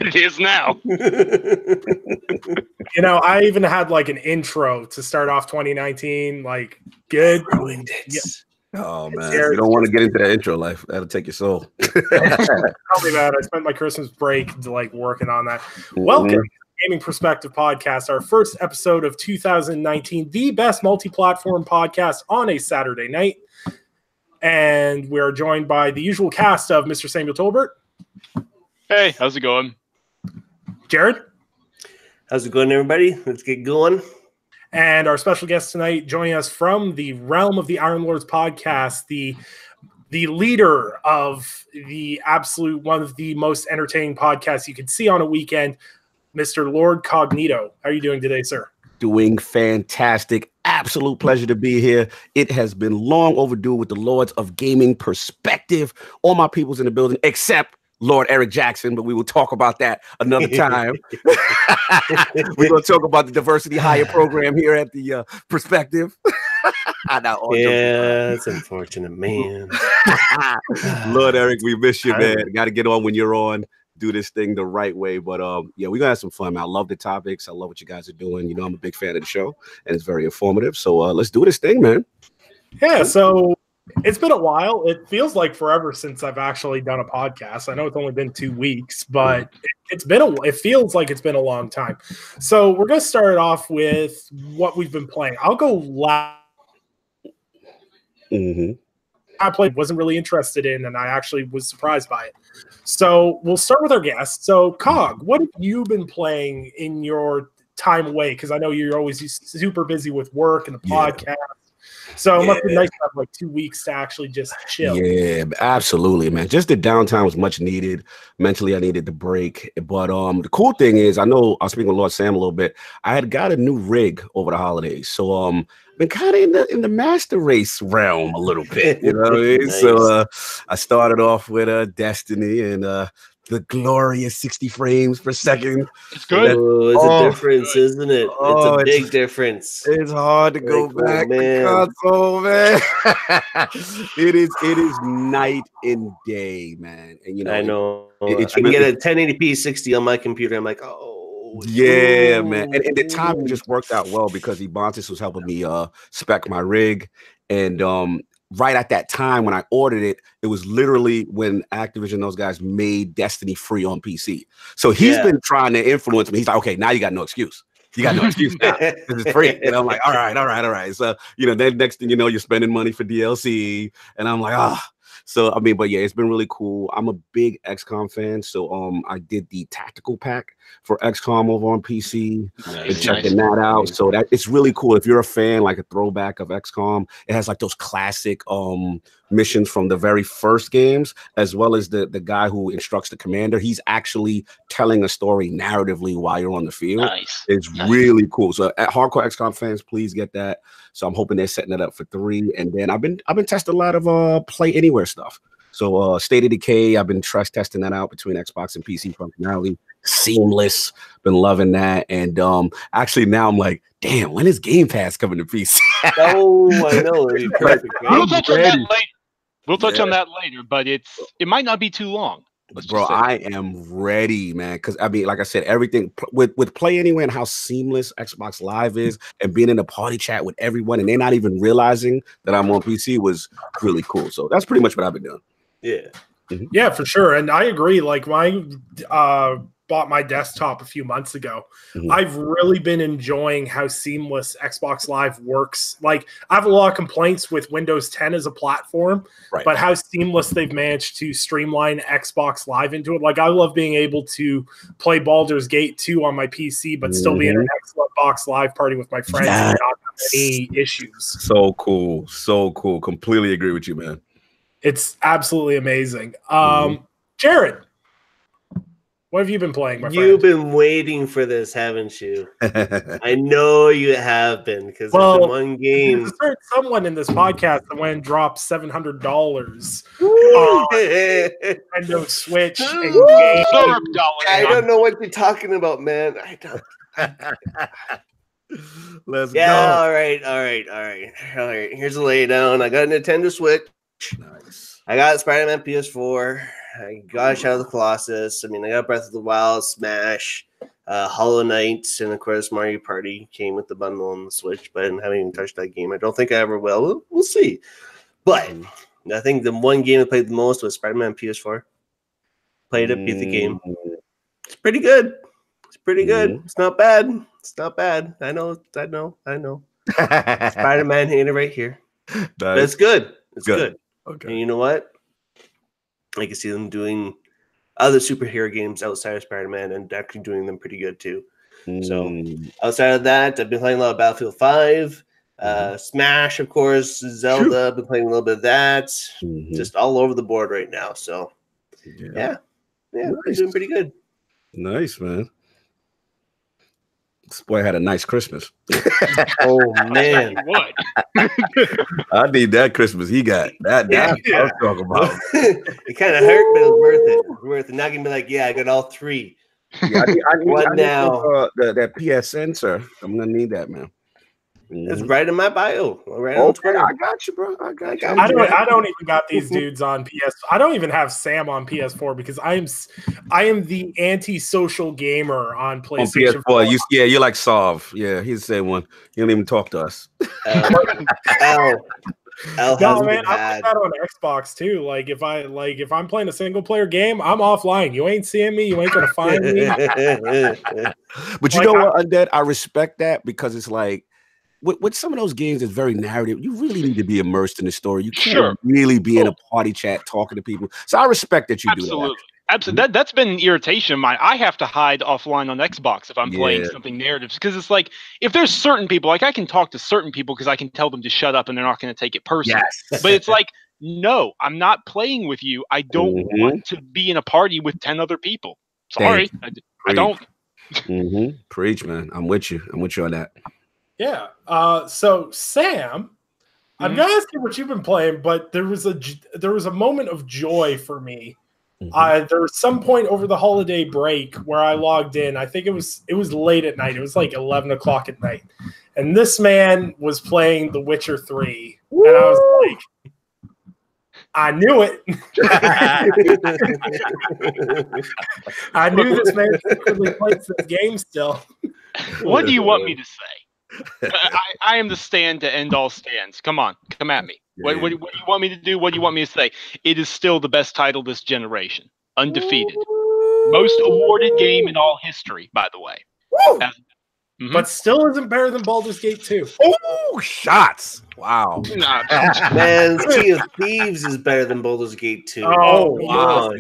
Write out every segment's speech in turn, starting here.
It is now. You know, I even had like an intro to start off 2019. Like, good. Yeah. Oh man, Jared, you don't want to get into that intro life. That'll take your soul. Tell me about it. I spent my Christmas break like working on that. Welcome to the Gaming Perspective Podcast, our first episode of 2019, the best multi-platform podcast on a Saturday night. And we are joined by the usual cast of Mr. Samuel Tolbert. Hey, how's it going? Jared. How's it going, everybody? Let's get going. And our special guest tonight, joining us from the realm of the Iron Lords podcast, the leader of the absolute one of the most entertaining podcasts you could see on a weekend, Mr. Lord Cognito. How are you doing today, sir? Doing fantastic. Absolute pleasure to be here. It has been long overdue with the Lords of Gaming Perspective. All my people's in the building, except Lord Eric Jackson, but we will talk about that another time. We're going to talk about the Diversity Hire program here at the Perspective. It's unfortunate, man. Lord Eric, we miss you, man. Got to get on when you're on. Do this thing the right way. But yeah, we're going to have some fun, man. I love the topics. I love what you guys are doing. You know, I'm a big fan of the show, and it's very informative. So let's do this thing, man. Yeah, so it's been a while. It feels like forever since I've actually done a podcast. I know it's only been 2 weeks, but it feels like it's been a long time. So we're going to start off with what we've been playing. I'll go last. I played, wasn't really interested in, and I actually was surprised by it. So we'll start with our guest. So Cog, what have you been playing in your time away? Because I know you're always super busy with work and the podcast. So it must be nice to have like 2 weeks to actually just chill. Yeah, absolutely, man. Just the downtime was much needed. Mentally, I needed the break. But the cool thing is, I know I was speaking with Lord Sam a little bit. I had got a new rig over the holidays. So been kind of in the master race realm a little bit. You know what I mean? Nice. So I started off with Destiny and the glorious 60 frames per second. It's good. It's a difference, isn't it? It's a big difference. It's hard to go back to console, man. It is night and day, man. And you know, I know. I can get a 1080p 60 on my computer. I'm like, yeah, man. And the timing just worked out well because Ebontis was helping me spec my rig. And right at that time when I ordered it, it was literally when Activision, those guys, made Destiny free on PC. So he's been trying to influence me. He's like, okay, now you got no excuse. You got no excuse now. This is free. And I'm like, all right. So, you know, then next thing you know, you're spending money for DLC. And I'm like, So, I mean, but yeah, it's been really cool. I'm a big XCOM fan. So I did the tactical pack for XCOM over on PC and checking that out. So that it's really cool. If you're a fan, like a throwback of XCOM, it has like those classic missions from the very first games, as well as the guy who instructs the commander. He's actually telling a story narratively while you're on the field. It's really cool. So at hardcore XCOM fans, please get that. So I'm hoping they're setting it up for 3. And then I've been testing a lot of Play Anywhere stuff. So State of Decay, I've been stress testing that out between Xbox and PC functionality. Seamless, been loving that. And actually now I'm like, damn, when is Game Pass coming to PC? I know. It'd be perfect, We'll touch on that later. We'll touch on that later, but it might not be too long. Bro, I am ready, man. Because I mean, like I said, everything with Play Anywhere and how seamless Xbox Live is, and being in a party chat with everyone, and they're not even realizing that I'm on PC was really cool. So that's pretty much what I've been doing. Yeah. Yeah, for sure. And I agree. Like when I bought my desktop a few months ago, I've really been enjoying how seamless Xbox Live works. Like I have a lot of complaints with Windows 10 as a platform, but how seamless they've managed to streamline Xbox Live into it. Like I love being able to play Baldur's Gate 2 on my PC, but still be in an Xbox Live party with my friends and not have any issues. So cool. Completely agree with you, man. It's absolutely amazing. Jared, what have you been playing, my friend? You've been waiting for this, haven't you? I know you have been, because it's been one game. There's someone in this podcast that went and dropped $700 on Nintendo Switch and games. I don't know what you're talking about, man. I don't. Let's go. All right. Here's a laydown. I got a Nintendo Switch. Nice. I got Spider-Man PS4. I got Shadow of the Colossus. I mean, I got Breath of the Wild, Smash, Hollow Knight, and of course Mario Party came with the bundle on the Switch, but I haven't even touched that game. I don't think I ever will. We'll see. But I think the one game I played the most was Spider-Man PS4. Played it, beat the game. It's pretty good. It's pretty good. It's not bad. It's not bad. I know. Spider-Man hater right here. Nice. But it's good. It's good. Okay. And you know what? I can see them doing other superhero games outside of Spider-Man and actually doing them pretty good too. So outside of that, I've been playing a lot of Battlefield 5, Smash, of course, Zelda. I've been playing a little bit of that. Just all over the board right now. So yeah, nice. We're doing pretty good. Nice, man. This boy had a nice Christmas. Oh man, what? I need that Christmas he got. That's what I was talking about. It kind of hurt, but it was worth it. It was worth it. Not gonna be like, yeah, I got all three. Yeah, I need now. That PSN, sir. I'm gonna need that, man. It's right in my bio. Right on Twitter. I got you, bro. I got you. I don't even got these dudes on PS. I don't even have Sam on PS4 because I am the anti-social gamer on PlayStation. On PS4, you're like Sov. Yeah, he's the same one. He don't even talk to us. No, man, I put that on Xbox too. Like if I'm playing a single player game, I'm offline. You ain't seeing me. You ain't gonna find me. But you know what, Undead? I respect that because it's like with some of those games that's very narrative, you really need to be immersed in the story. You can't really be in a party chat talking to people. So I respect that you do that. Absolutely. That's been an irritation of mine. I have to hide offline on Xbox if I'm playing something narratives because it's like if there's certain people, like I can talk to certain people because I can tell them to shut up and they're not going to take it personally. Yes. But it's like, no, I'm not playing with you. I don't want to be in a party with 10 other people. Sorry, I don't. Preach, man. I'm with you. I'm with you on that. Yeah. So Sam, I'm gonna ask you what you've been playing, but there was a moment of joy for me. There was some point over the holiday break where I logged in. I think it was late at night. It was like 11 o'clock at night, and this man was playing The Witcher 3, and I was like, I knew it. I knew this man secretly plays this game still. What do you want me to say? I am the stand to end all stands. Come on, come at me. What do you want me to do? What do you want me to say? It is still the best title this generation. Undefeated. Most awarded game in all history, by the way. But still isn't better than Baldur's Gate 2. Oh, shots. Wow. Man, Sea of Thieves is better than Baldur's Gate 2. Oh, wow.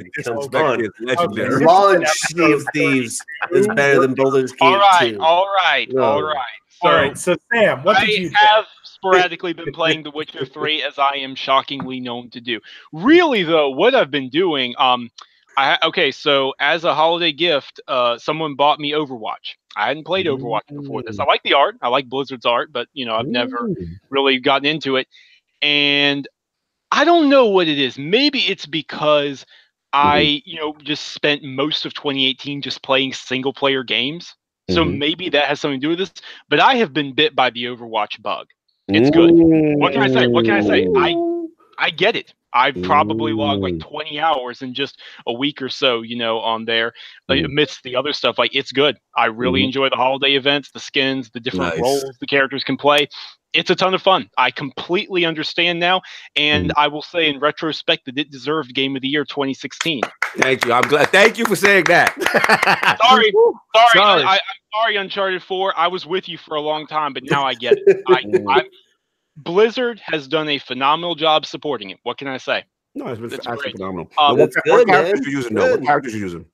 Legendary. Launch Sea of Thieves is better than Baldur's Gate 2. All right. So Sam, what did you do? have sporadically been playing The Witcher 3 as I am shockingly known to do. Really, though, what I've been doing, so as a holiday gift, someone bought me Overwatch. I hadn't played Overwatch before this. I like the art. I like Blizzard's art, but, I've never really gotten into it. And I don't know what it is. Maybe it's because I, just spent most of 2018 just playing single-player games. So maybe that has something to do with this. But I have been bit by the Overwatch bug. It's good. What can I say? I get it. I've probably logged like 20 hours in just a week or so, on there amidst the other stuff. Like, it's good. I really enjoy the holiday events, the skins, the different roles the characters can play. It's a ton of fun. I completely understand now. And I will say in retrospect that it deserved Game of the Year 2016. Thank you. I'm glad. Thank you for saying that. Sorry. I'm sorry, Uncharted 4. I was with you for a long time, but now I get it. Blizzard has done a phenomenal job supporting it. What can I say? No, it's been absolutely phenomenal. What characters are you using? What characters are you using?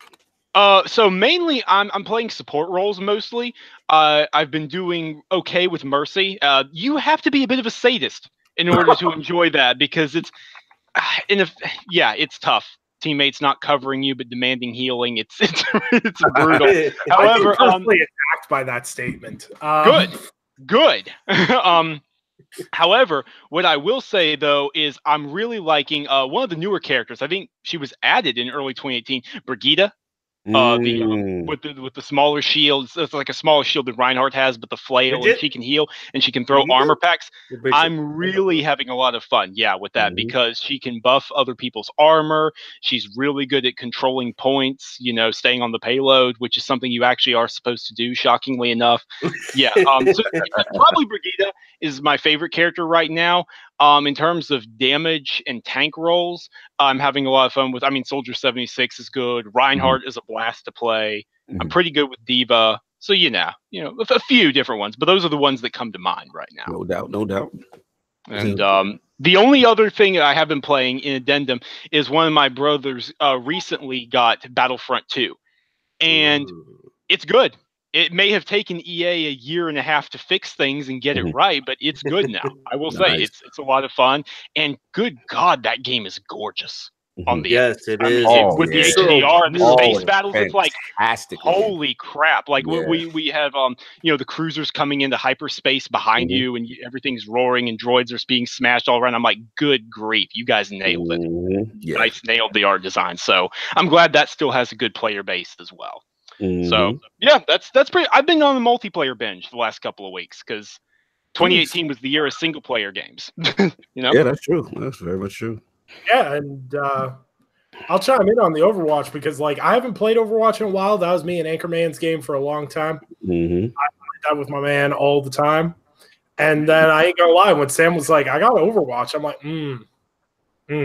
So mainly I'm playing support roles mostly. I've been doing okay with Mercy. You have to be a bit of a sadist in order to enjoy that because it's tough. Teammates not covering you but demanding healing. It's brutal. However, I'm personally attacked by that statement. Good. However, what I will say though is I'm really liking one of the newer characters. I think she was added in early 2018, Brigitte. With the smaller shield. It's like a smaller shield that Reinhardt has, but the flail, and she can heal and she can throw armor packs. I'm really having a lot of fun, with that, because she can buff other people's armor. She's really good at controlling points, staying on the payload, which is something you actually are supposed to do, shockingly enough. So probably Brigitte is my favorite character right now. In terms of damage and tank rolls, I'm having a lot of fun with. Soldier 76 is good. Reinhardt is a blast to play. I'm pretty good with Diva. So a few different ones, but those are the ones that come to mind right now. No doubt. And the only other thing I have been playing in addendum is one of my brothers recently got Battlefront 2, and it's good. It may have taken EA a year and a half to fix things and get it right, but it's good now. I will say it's a lot of fun, and good God, that game is gorgeous. On the it is with the HDR and the space battles. It's like holy crap! Like we have the cruisers coming into hyperspace behind you, and everything's roaring, and droids are being smashed all around. I'm like, good grief, you guys nailed it! You guys nailed the art design. So I'm glad that still has a good player base as well. So that's pretty. I've been on a multiplayer binge the last couple of weeks because 2018 was the year of single player games. Yeah, that's true. That's very much true. Yeah, and I'll chime in on the Overwatch because, I haven't played Overwatch in a while. That was me and Anchorman's game for a long time. I played that with my man all the time. And then I ain't gonna lie, when Sam was like, I got Overwatch, I'm like,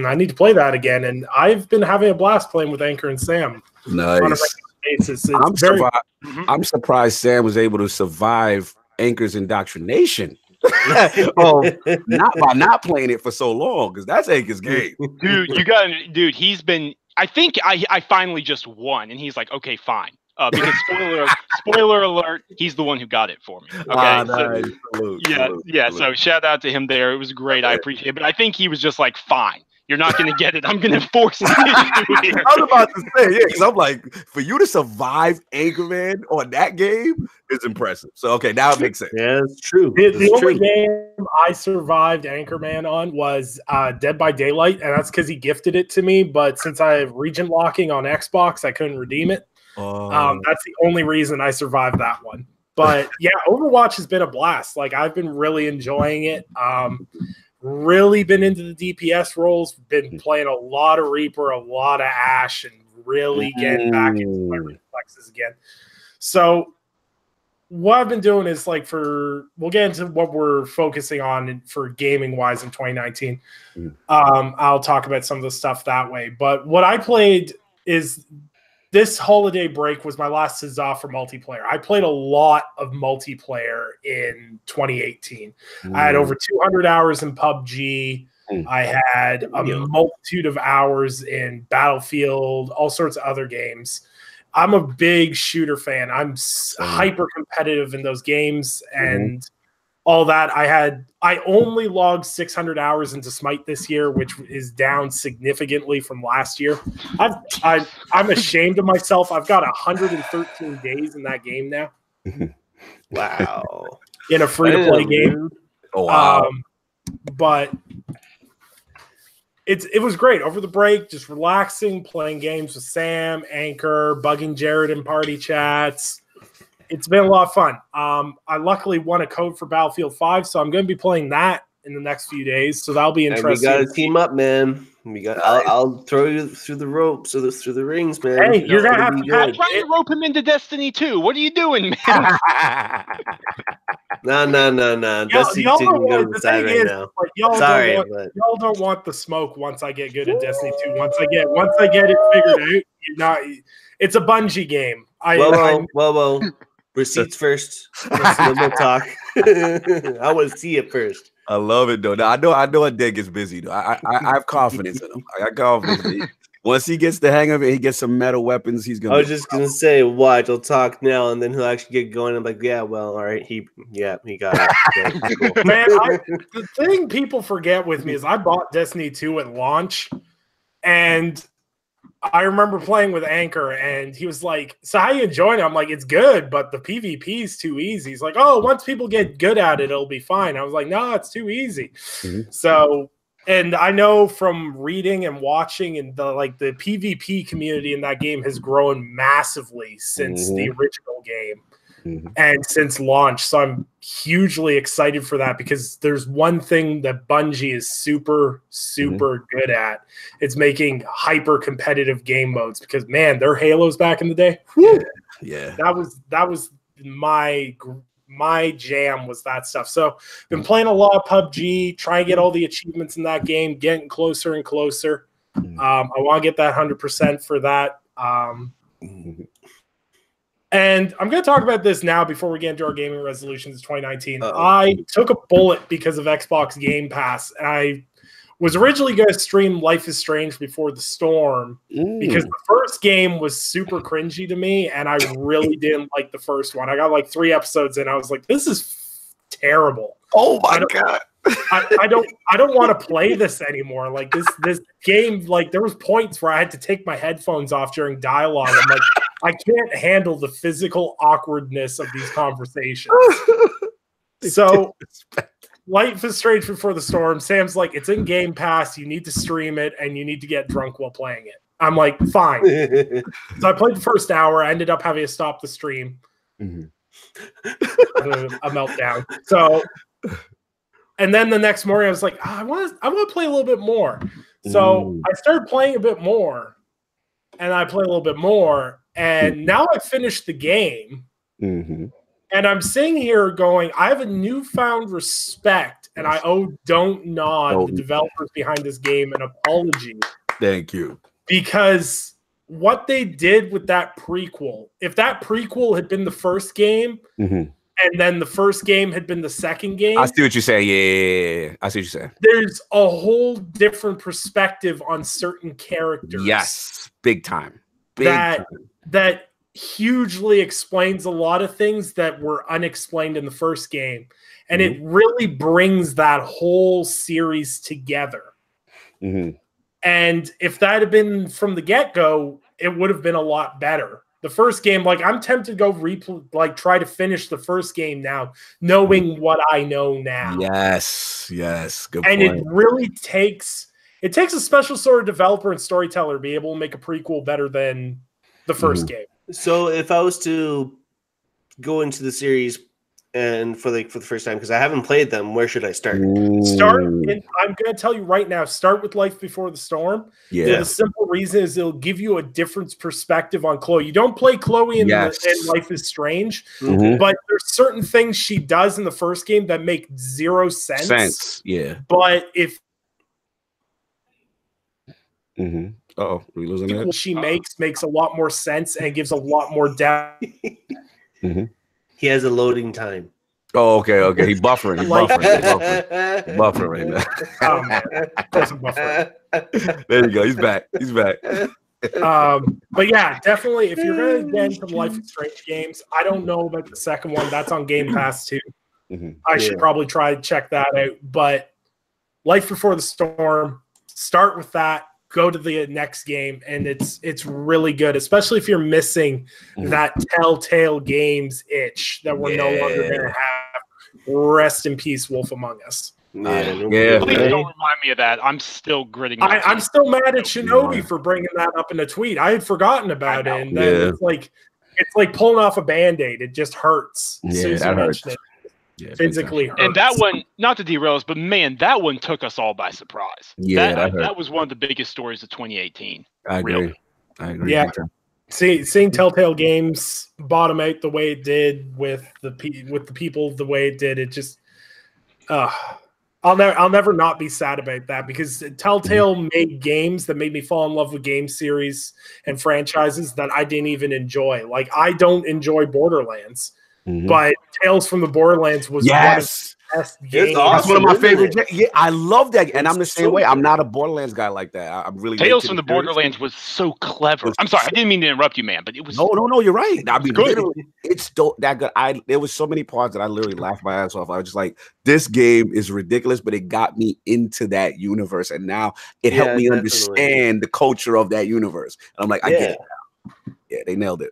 I need to play that again. And I've been having a blast playing with Anchor and Sam. Nice. I'm surprised Sam was able to survive Anchor's indoctrination. Not by not playing it for so long, because that's Anchor's game. Dude, he's been. I think I finally just won, and he's like, okay, fine. Because spoiler alert, he's the one who got it for me. Okay, nice. Salute. So shout out to him there. It was great. I appreciate it. But I think he was just like, fine. You're not going to get it. I'm going to force it. I was about to say, because I'm like, for you to survive Anchorman on that game is impressive. So, okay, now it makes sense. Yeah, it's true. The only game I survived Anchorman on was Dead by Daylight, and that's because he gifted it to me. But since I have region locking on Xbox, I couldn't redeem it. That's the only reason I survived that one. But, Overwatch has been a blast. I've been really enjoying it. Really been into the DPS roles, been playing a lot of Reaper, a lot of Ashe, and really getting back into my reflexes again. So what I've been doing is we'll get into what we're focusing on for gaming wise in 2019. I'll talk about some of the stuff that way. But what I played is this holiday break was my last huzzah for multiplayer. I played a lot of multiplayer in 2018. I had over 200 hours in PUBG. I had a multitude of hours in Battlefield, all sorts of other games. I'm a big shooter fan. I'm hyper competitive in those games and all that. I only logged 600 hours into Smite this year, which is down significantly from last year. I'm ashamed of myself. I've got 113 days in that game now. Wow. In a free-to-play game. Oh, wow. But it was great. Over the break, just relaxing, playing games with Sam, Anchor, bugging Jared in party chats. It's been a lot of fun. I luckily won a code for Battlefield 5, so I'm going to be playing that in the next few days. So that'll be interesting. And we got to team up, man. I'll throw you through the ropes or through the rings, man. Hey, you're going to have to. I'm trying to rope him into Destiny 2. What are you doing, man? No. Destiny 2 can go to the side right now. Y'all don't want the smoke once I get good at Destiny 2. Once I get it figured out, it's a Bungie game. Whoa. Receipts first. Then we'll talk. I want to see it first. I love it though. Now, I know Ade gets busy though. I have confidence in him. I got confidence. Once he gets the hang of it, he gets some metal weapons. He's gonna. I was just gonna say, watch. He'll talk now, and then he'll actually get going. I'm like, yeah, well, all right. He got it. Yeah, cool. Man, the thing people forget with me is I bought Destiny 2 at launch, and I remember playing with Anchor, and he was like, so how you enjoying it? I'm like, it's good, but the PvP is too easy. He's like, oh, once people get good at it, it'll be fine. I was like, no, it's too easy. So And I know from reading and watching, and the PvP community in that game has grown massively since the original game and since launch. So I'm hugely excited for that, because there's one thing that Bungie is super good at. It's making hyper competitive game modes, because man, their Halos back in the day, yeah, that was my jam, was that stuff. So been playing a lot of PUBG, trying to get all the achievements in that game, getting closer and closer. I want to get that 100% for that. And I'm going to talk about this now before we get into our gaming resolutions 2019. I took a bullet because of Xbox Game Pass, and I was originally going to stream Life is Strange Before the Storm because the first game was super cringy to me, and I really didn't like the first one. I got like 3 episodes in, I was like, this is terrible. Oh my God. I don't want to play this anymore. Like this game, like there was points where I had to take my headphones off during dialogue. I'm like, I can't handle the physical awkwardness of these conversations. So Life is Strange Before the Storm, Sam's like, it's in Game Pass, you need to stream it and you need to get drunk while playing it. I'm like, fine. So I played the first hour. I ended up having to stop the stream. A meltdown. So, and then the next morning I was like, I want to play a little bit more. So I started playing a bit more, and I play a little bit more, and now I finished the game. And I'm sitting here going, I have a newfound respect, and I owe Don't Nod, the developers behind this game, an apology. Thank you. Because what they did with that prequel, if that prequel had been the first game, and then the first game had been the second game, I see what you're saying. Yeah. I see what you're saying. There's a whole different perspective on certain characters. Yes, big time. That hugely explains a lot of things that were unexplained in the first game, and it really brings that whole series together. And if that had been from the get-go, it would have been a lot better. The first game, like, I'm tempted to go try to finish the first game now, knowing what I know now. Yes, good and point. It really takes a special sort of developer and storyteller to be able to make a prequel better than the first game. So if I was to go into the series and for the first time, because I haven't played them, where should I start? I'm going to tell you right now, start with Life Before the Storm. Yeah. The simple reason is it'll give you a different perspective on Chloe. You don't play Chloe in Life is Strange, but there's certain things she does in the first game that make zero sense. Yeah. But if Uh-oh, we losing it? What she makes a lot more sense and gives a lot more depth. He has a loading time. Oh, okay. He's buffering. He's buffering right now. Oh, man. Of course I'm buffering. There you go. He's back. But yeah, definitely, if you're going to get into Life is Strange games, I don't know about the second one. That's on Game Pass too. I should probably try to check that out. But Life Before the Storm, start with that. Go to the next game, and it's really good, especially if you're missing that Telltale Games itch that we're no longer going to have. Rest in peace, Wolf Among Us. Yeah. Please don't remind me of that. I'm still gritting. I'm still mad at Shinobi for bringing that up in a tweet. I had forgotten about it, and then it's like pulling off a Band-Aid. It just hurts. Yeah, that hurts. Yeah, physically hurts. And that one, not to derail us, but man, that one took us all by surprise. Yeah, that was one of the biggest stories of 2018. I agree. Really. I agree. Yeah. Seeing Telltale Games bottom out the way it did with the people the way it did, it just I'll never not be sad about that, because Telltale made games that made me fall in love with game series and franchises that I didn't even enjoy. Like, I don't enjoy Borderlands. But Tales from the Borderlands was one of the best games. Awesome, that's one of my favorite. Yeah, I love that, and I'm the same way. I'm not a Borderlands guy like that. I'm really Tales from the Borderlands was so clever. I'm sorry, I didn't mean to interrupt you, man, but it was no. You're right. I mean, good. Literally, it's that good. There was so many parts that I literally laughed my ass off. I was just like, this game is ridiculous, but it got me into that universe, and now it helped me understand the culture of that universe. And I'm like, I get it now. Yeah, they nailed it.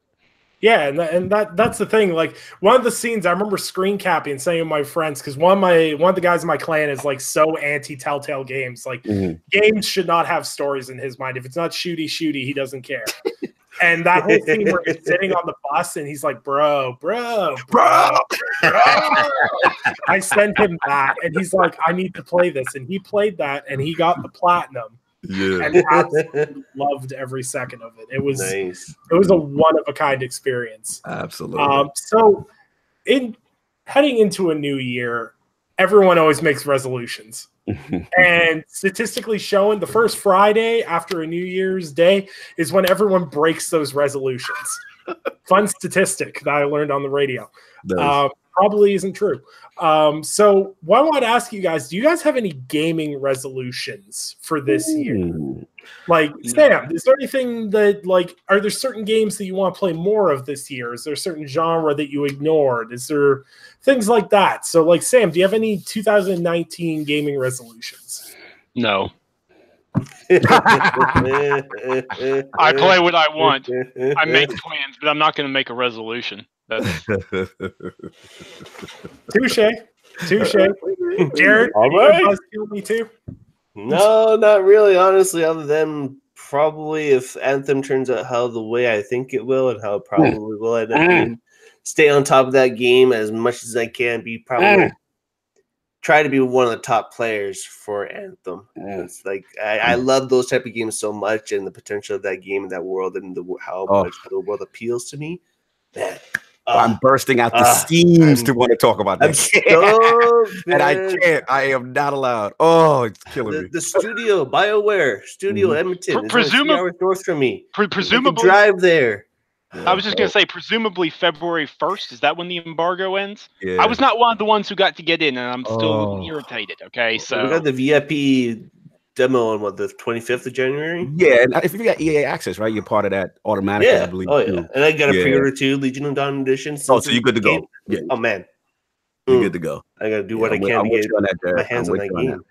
Yeah, and that's the thing. Like one of the scenes I remember screen capping and saying to my friends, because one of the guys in my clan is like so anti Telltale games. Like games should not have stories in his mind. If it's not shooty, he doesn't care. And that whole scene where he's sitting on the bus and he's like, bro. I sent him that, and he's like, I need to play this. And he played that, and he got the platinum. Yeah. And absolutely loved every second of it. It was nice. It was a one-of-a-kind experience. Absolutely. So in heading into a new year, everyone always makes resolutions. And statistically shown, the first Friday after a New Year's Day is when everyone breaks those resolutions. Fun statistic that I learned on the radio. Probably isn't true. So what I want to ask you guys, do you guys have any gaming resolutions for this year? Like, Sam, is there anything that, like, are there certain games that you want to play more of this year? Is there a certain genre that you ignored? Is there things like that? So, like, Sam, do you have any 2019 gaming resolutions? No. I play what I want. I make plans, but I'm not going to make a resolution. Touche. Jared, all right. Kill me too? No, not really, honestly, other than probably if Anthem turns out how the way I think it will and how it probably will end up being, stay on top of that game as much as I can, try to be one of the top players for Anthem. It's like I love those type of games so much, and the potential of that game and that world and how much the world appeals to me. Man, I'm bursting out the seams to want to talk about that. And I can't. I am not allowed. Oh, it's killing me. The studio, BioWare, Studio Edmonton, presumably north from me. Presumably drive there. I was just going to say, presumably February 1st. Is that when the embargo ends? Yeah. I was not one of the ones who got to get in, and I'm still irritated. Okay, so we got the VIP demo on the 25th of January. Yeah, and if you got EA access, right, you're part of that automatically. Yeah. I believe. Oh yeah, and I got a pre-order too, Legion of Dawn edition. So you're good to go. Yeah. Oh man, you're good to go. I got to do what I can to get my hands on that game.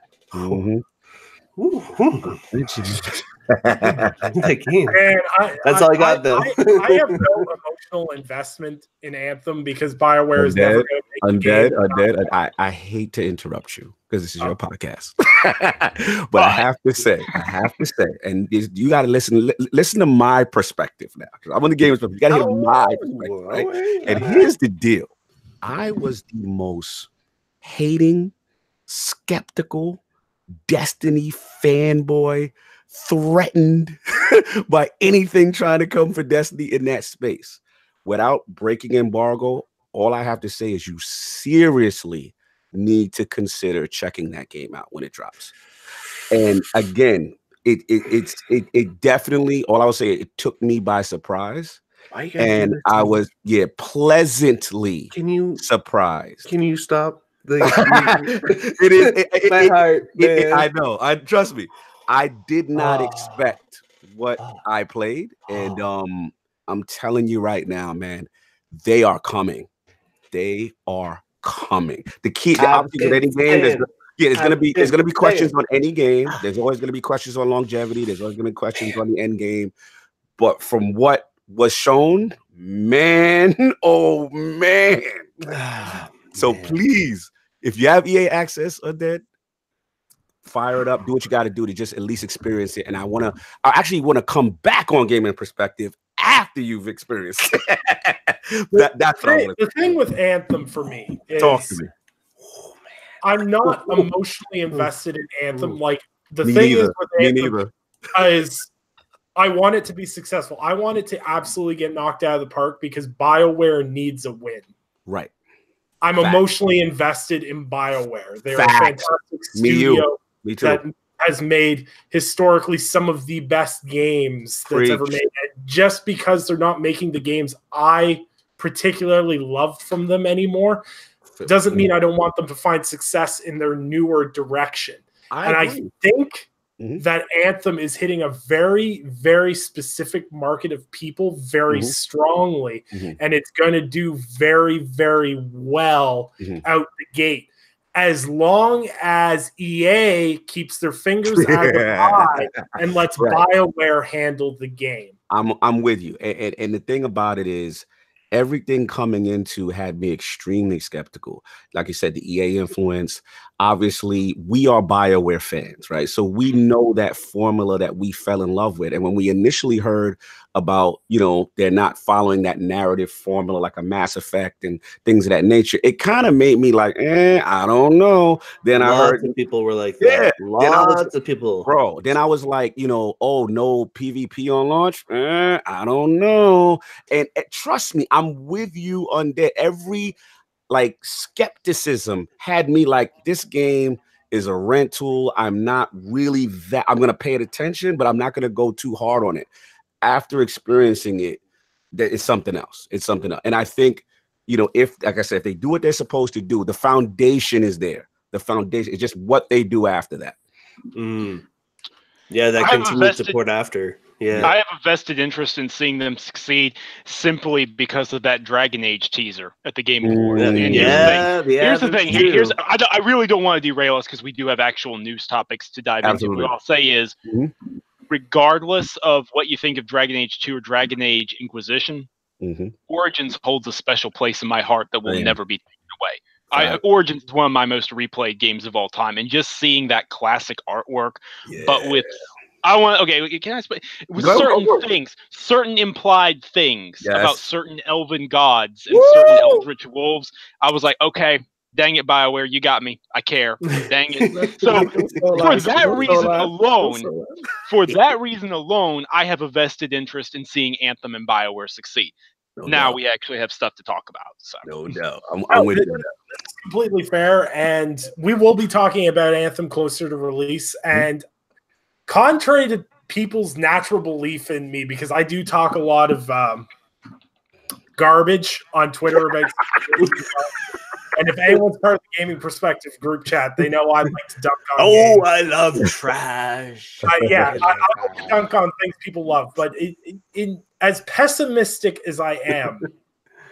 That game. That's all I got though. I have no emotional investment in Anthem because BioWare is never going to make Undead. I hate to interrupt you because this is your podcast, but I have to say, and you got to listen to my perspective now. I'm on the games, but you got to hear my perspective, right? And here's the deal: I was the most hating, skeptical, Destiny fanboy, threatened by anything trying to come for Destiny in that space. Without breaking embargo, all I have to say is you seriously need to consider checking that game out when it drops. And again, it definitely, all I would say, it took me by surprise. And I was pleasantly surprised. Can you stop? It is my heart. I know. Trust me. I did not expect what I played, and I'm telling you right now, man, they are coming. They are coming. The key, obviously, with any game, there's gonna be questions on any game. There's always gonna be questions on longevity. There's always gonna be questions on the end game. But from what was shown, man, oh man. So please, if you have EA access on that, fire it up, do what you got to do to just at least experience it. And I actually want to come back on Gaming Perspective after you've experienced it. That's the thing with Anthem for me is, talk to me. I'm not emotionally invested in Anthem. Like the thing is with Anthem is I want it to be successful. I want it to absolutely get knocked out of the park because BioWare needs a win. Right. I'm emotionally invested in BioWare. They're a fantastic studio that has made historically some of the best games that's ever made. And just because they're not making the games I particularly loved from them anymore doesn't mean I don't want them to find success in their newer direction. I think that Anthem is hitting a very, very specific market of people very strongly, and it's going to do very, very well out the gate. As long as EA keeps their fingers out of the pie and lets BioWare handle the game. I'm with you. And the thing about it is, everything coming into had me extremely skeptical. Like you said, the EA influence. Obviously, we are BioWare fans, right? So we know that formula that we fell in love with. And when we initially heard about, they're not following that narrative formula like a Mass Effect and things of that nature, it kind of made me like, I don't know. Then I heard people were like, yeah, lots of people, bro. Then I was like, oh no, PvP on launch. I don't know. And trust me, I'm with you on that. Every skepticism had me like, this game is a rental. I'm not really that. I'm gonna pay it attention, but I'm not gonna go too hard on it. After experiencing it, that it's something else. It's something else. And I think, if, like I said, if they do what they're supposed to do, the foundation is there. The foundation is just what they do after that. Yeah, that continued support after. Yeah, I have a vested interest in seeing them succeed simply because of that Dragon Age teaser at the Game Awards. And here's the thing. I really don't want to derail us because we do have actual news topics to dive into. What I'll say is, regardless of what you think of Dragon Age 2 or Dragon Age Inquisition, Origins holds a special place in my heart that will never be taken away. Origins is one of my most replayed games of all time, and just seeing that classic artwork, but with can I explain? With certain implied things about certain elven gods and certain eldritch wolves, I was like, okay, dang it, BioWare, you got me. I care. Dang it. So for that reason alone, I have a vested interest in seeing Anthem and BioWare succeed. Now we actually have stuff to talk about. So. No doubt. I'm with you. That's completely fair. And we will be talking about Anthem closer to release. And contrary to people's natural belief in me, because I do talk a lot of garbage on Twitter about and if anyone's part of the Gaming Perspective group chat, they know I like to dunk on games. I love trash. I like to dunk on things people love. But as pessimistic as I am,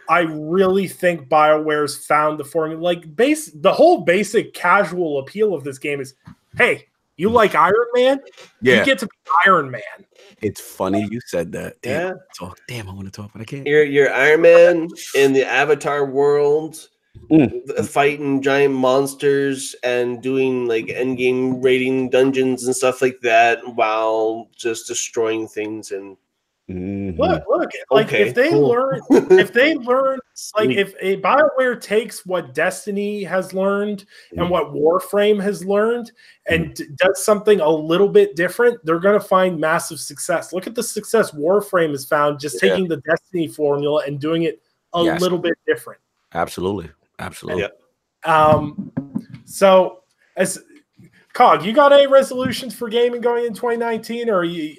I really think BioWare's found the formula. Like the whole basic casual appeal of this game is, hey, you like Iron Man? Yeah. You get to be Iron Man. It's funny you said that. Damn, I want to talk, but I can't. You're Iron Man in the Avatar world, fighting giant monsters and doing like endgame raiding dungeons and stuff like that, while just destroying things. And look, like if they learn, if BioWare takes what Destiny has learned and what Warframe has learned and does something a little bit different, they're going to find massive success. Look at the success Warframe has found just taking the Destiny formula and doing it a little bit different. Absolutely. So as Cog, you got any resolutions for gaming going in 2019, or are you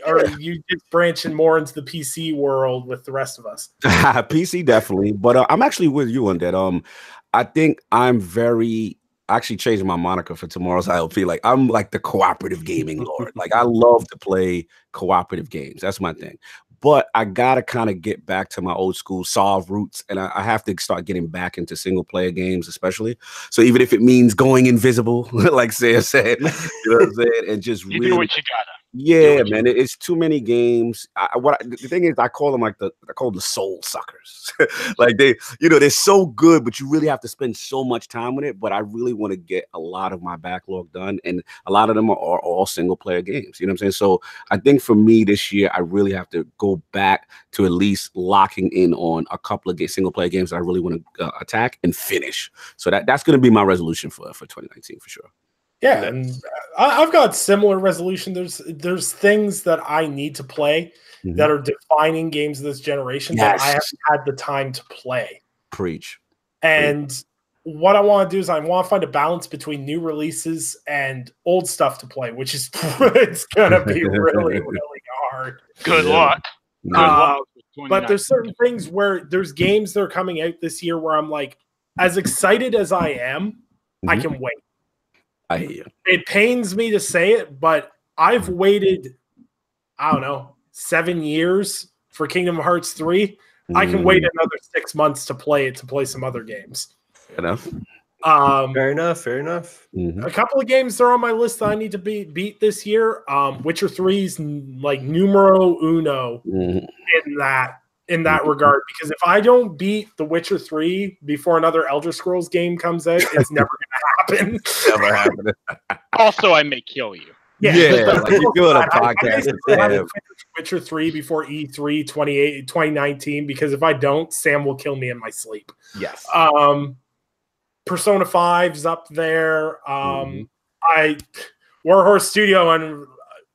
just branching more into the PC world with the rest of us? PC definitely, but I'm actually with you on that. I think I'm actually changing my moniker for tomorrow's ILP. Like I'm like the cooperative gaming lord. Like I love to play cooperative games. That's my thing. But I gotta kind of get back to my old school solve roots, and I have to start getting back into single player games, especially. So even if it means going invisible, like Sam said, you know what I'm saying, and just you do what you gotta. Yeah, man, it's too many games. The thing is, I call them the soul suckers. Like they're so good, but you really have to spend so much time with it. But I really want to get a lot of my backlog done, and a lot of them are all single player games. You know what I'm saying? So I think for me this year, I really have to go back to at least locking in on a couple of single player games that I really want to attack and finish. So that's going to be my resolution for 2019 for sure. Yeah, and I've got similar resolution. There's things that I need to play that are defining games of this generation that I haven't had the time to play. Preach. And what I want to do is I want to find a balance between new releases and old stuff to play, which is it's gonna be really, really hard. Good luck. But there's certain things where there's games that are coming out this year where I'm like, as excited as I am, I can wait. I hear you. It pains me to say it, but I've waited, I don't know, 7 years for Kingdom Hearts 3. I can wait another 6 months to play some other games. Fair enough. Fair enough. A couple of games that are on my list that I need to beat this year. Witcher 3's like numero uno in that in that regard, because if I don't beat The Witcher 3 before another Elder Scrolls game comes out, it's never going to happen. Never happened. Also, I may kill you. Yeah, like you're doing a podcast. I have to finish Witcher 3 before E3 2019, because if I don't, Sam will kill me in my sleep. Yes. Persona 5's up there. Warhorse Studio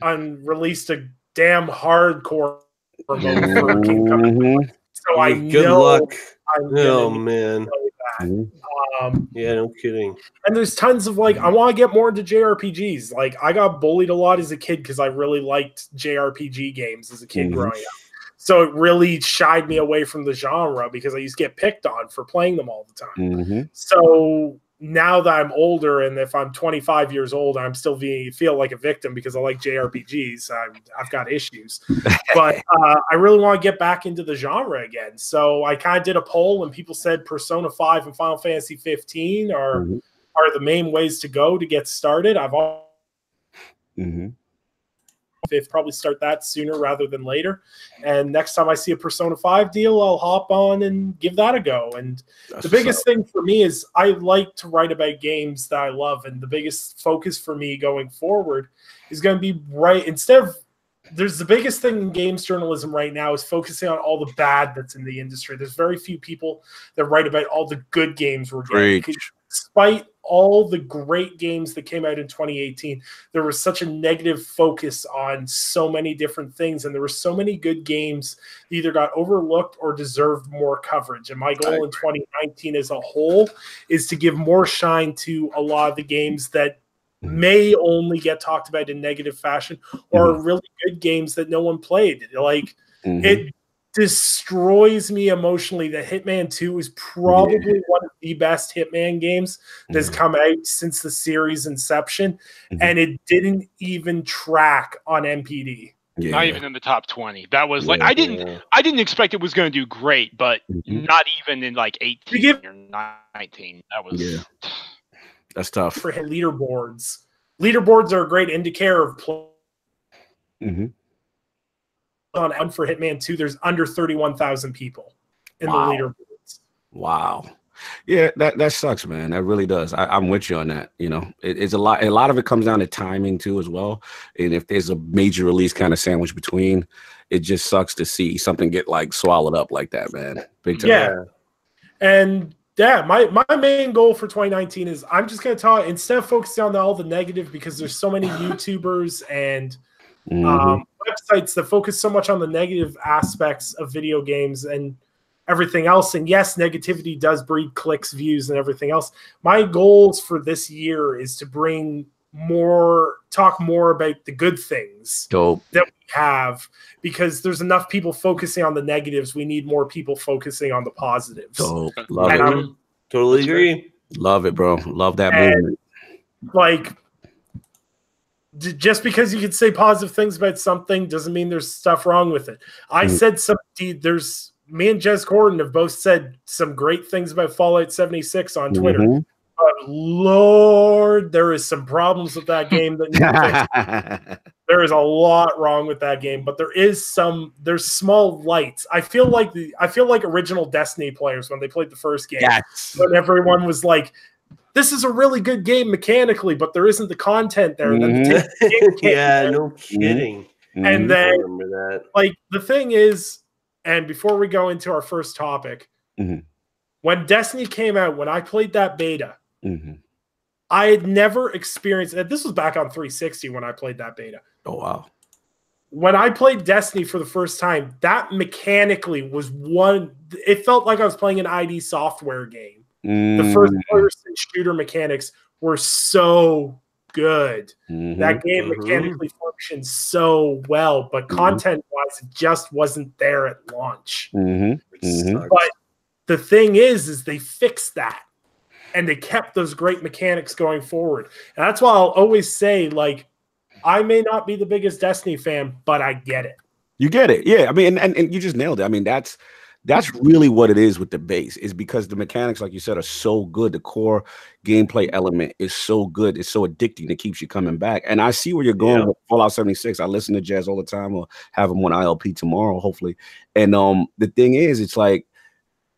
released a damn hardcore mode for King Come. So I good know luck. Oh man. Yeah, no kidding. And there's tons of I want to get more into JRPGs. Like, I got bullied a lot as a kid because I really liked JRPG games as a kid growing up. So it really shied me away from the genre because I used to get picked on for playing them all the time. So now that I'm older, and if I'm 25 years old, I'm still feel like a victim because I like JRPGs. I've got issues, but I really want to get back into the genre again. So I kind of did a poll, and people said Persona 5 and Final Fantasy 15 are the main ways to go to get started. I've probably start that sooner rather than later. And next time I see a Persona 5 deal, I'll hop on and give that a go. And the biggest thing for me is I like to write about games that I love. And the biggest focus for me going forward is going to be there's the biggest thing in games journalism right now is focusing on all the bad that's in the industry. There's very few people that write about all the good games we're getting. Despite all the great games that came out in 2018, there was such a negative focus on so many different things, and there were so many good games that either got overlooked or deserved more coverage. And my goal in 2019 as a whole is to give more shine to a lot of the games that may only get talked about in negative fashion, or really good games that no one played. It destroys me emotionally that Hitman 2 is probably one of the best Hitman games that's come out since the series inception, and it didn't even track on MPD. Not even in the top 20. That was I didn't expect it was going to do great, but not even in 18 or 19. That was that's tough. For leaderboards. Leaderboards are a great indicator of play. On for Hitman 2, there's under 31,000 people in the leaderboards. Wow. Yeah, that sucks, man. That really does. I'm with you on that. You know, it's a lot of it comes down to timing too as well. And if there's a major release kind of sandwich between, it just sucks to see something get swallowed up like that, man. Big time. Yeah. And my main goal for 2019 is I'm just going to talk, instead of focusing on all the negative, because there's so many YouTubers and websites that focus so much on the negative aspects of video games and everything else. And yes, negativity does breed clicks, views, and everything else. My goals for this year is to talk more about the good things that we have, because there's enough people focusing on the negatives. We need more people focusing on the positives. Love it. Totally agree. Love it, bro. Love that movement. Just because you can say positive things about something doesn't mean there's stuff wrong with it. I said me and Jez Corden have both said some great things about Fallout 76 on Twitter. But Lord, there is some problems with that game that need to fix. There is a lot wrong with that game, but there's small lights. I feel like original Destiny players when they played the first game. Yes. When everyone was like, this is a really good game mechanically, but there isn't the content there. Yeah, no kidding. And then, I remember that. The thing is, and before we go into our first topic, when Destiny came out, when I played that beta, I had never experienced it. This was back on 360 when I played that beta. Oh, wow. When I played Destiny for the first time, that mechanically was it felt like I was playing an ID Software game. The first-person shooter mechanics were so good. That game mechanically functions so well, but content-wise, it just wasn't there at launch. But the thing is they fixed that, and they kept those great mechanics going forward. And that's why I'll always say, I may not be the biggest Destiny fan, but I get it. You get it. Yeah. I mean, and you just nailed it. I mean, That's really what it is with the base, is because the mechanics, like you said, are so good. The core gameplay element is so good. It's so addicting. It keeps you coming back. And I see where you're going with Fallout 76. I listen to Jazz all the time. Or have him on ILP tomorrow, hopefully. And the thing is, it's like,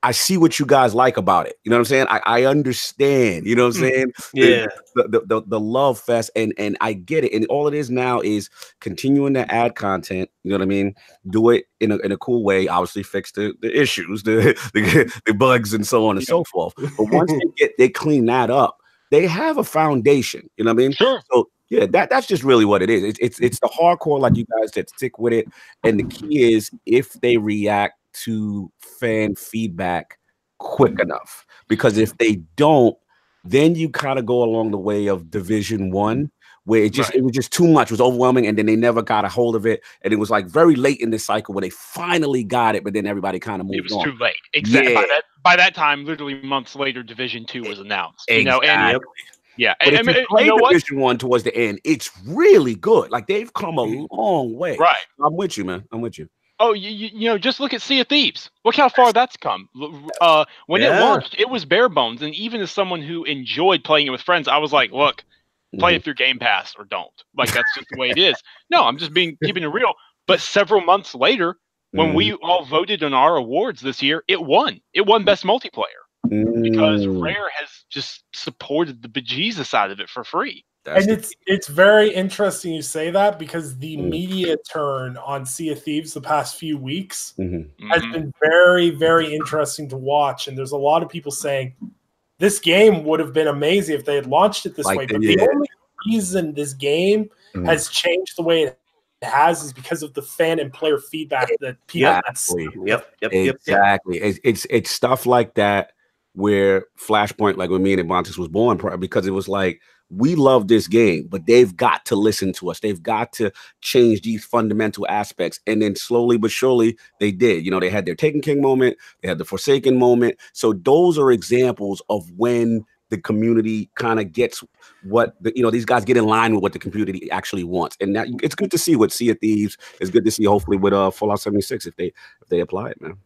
I see what you guys like about it. You know what I'm saying? I understand. You know what I'm saying? Yeah. The love fest, and I get it. And all it is now is continuing to add content. You know what I mean? Do it in a cool way. Obviously, fix the issues, the bugs, and so on and so forth. But once they clean that up, they have a foundation. You know what I mean? Sure. So yeah, that's just really what it is. It's the hardcore, like you guys that stick with it. And the key is if they react to fan feedback quick enough, because if they don't, then you kind of go along the way of Division 1, where it was just too much, it was overwhelming, and then they never got a hold of it, and it was like very late in the cycle where they finally got it, but then everybody kind of moved on. It was too late. Exactly. Yeah. By that time, literally months later, Division 2 was announced. Exactly. You know, and yeah, but if you play Division 1 towards the end, it's really good. Like, they've come a long way. Right. I'm with you, man. I'm with you. Oh, you know, just look at Sea of Thieves. Look how far that's come. When it launched, it was bare bones. And even as someone who enjoyed playing it with friends, I was like, look, play it through Game Pass or don't. Like, that's just the way it is. No, I'm just keeping it real. But several months later, when we all voted on our awards this year, it won. It won Best Multiplayer because Rare has just supported the bejesus out of it for free. And it's very interesting you say that, because the media turn on Sea of Thieves the past few weeks has been very, very interesting to watch. And there's a lot of people saying this game would have been amazing if they had launched it this way. But the only reason this game has changed the way it has is because of the fan and player feedback that people Exactly. It's stuff like that where Flashpoint, like when me and Ebontis was born, because it was like, we love this game, but they've got to listen to us. They've got to change these fundamental aspects. And then slowly but surely they did. You know, they had their Taken King moment. They had the Forsaken moment. So those are examples of when the community kind of gets what, these guys get in line with what the community actually wants. And that, it's good to see what Sea of Thieves is good to see, hopefully, with Fallout 76 if they apply it, man.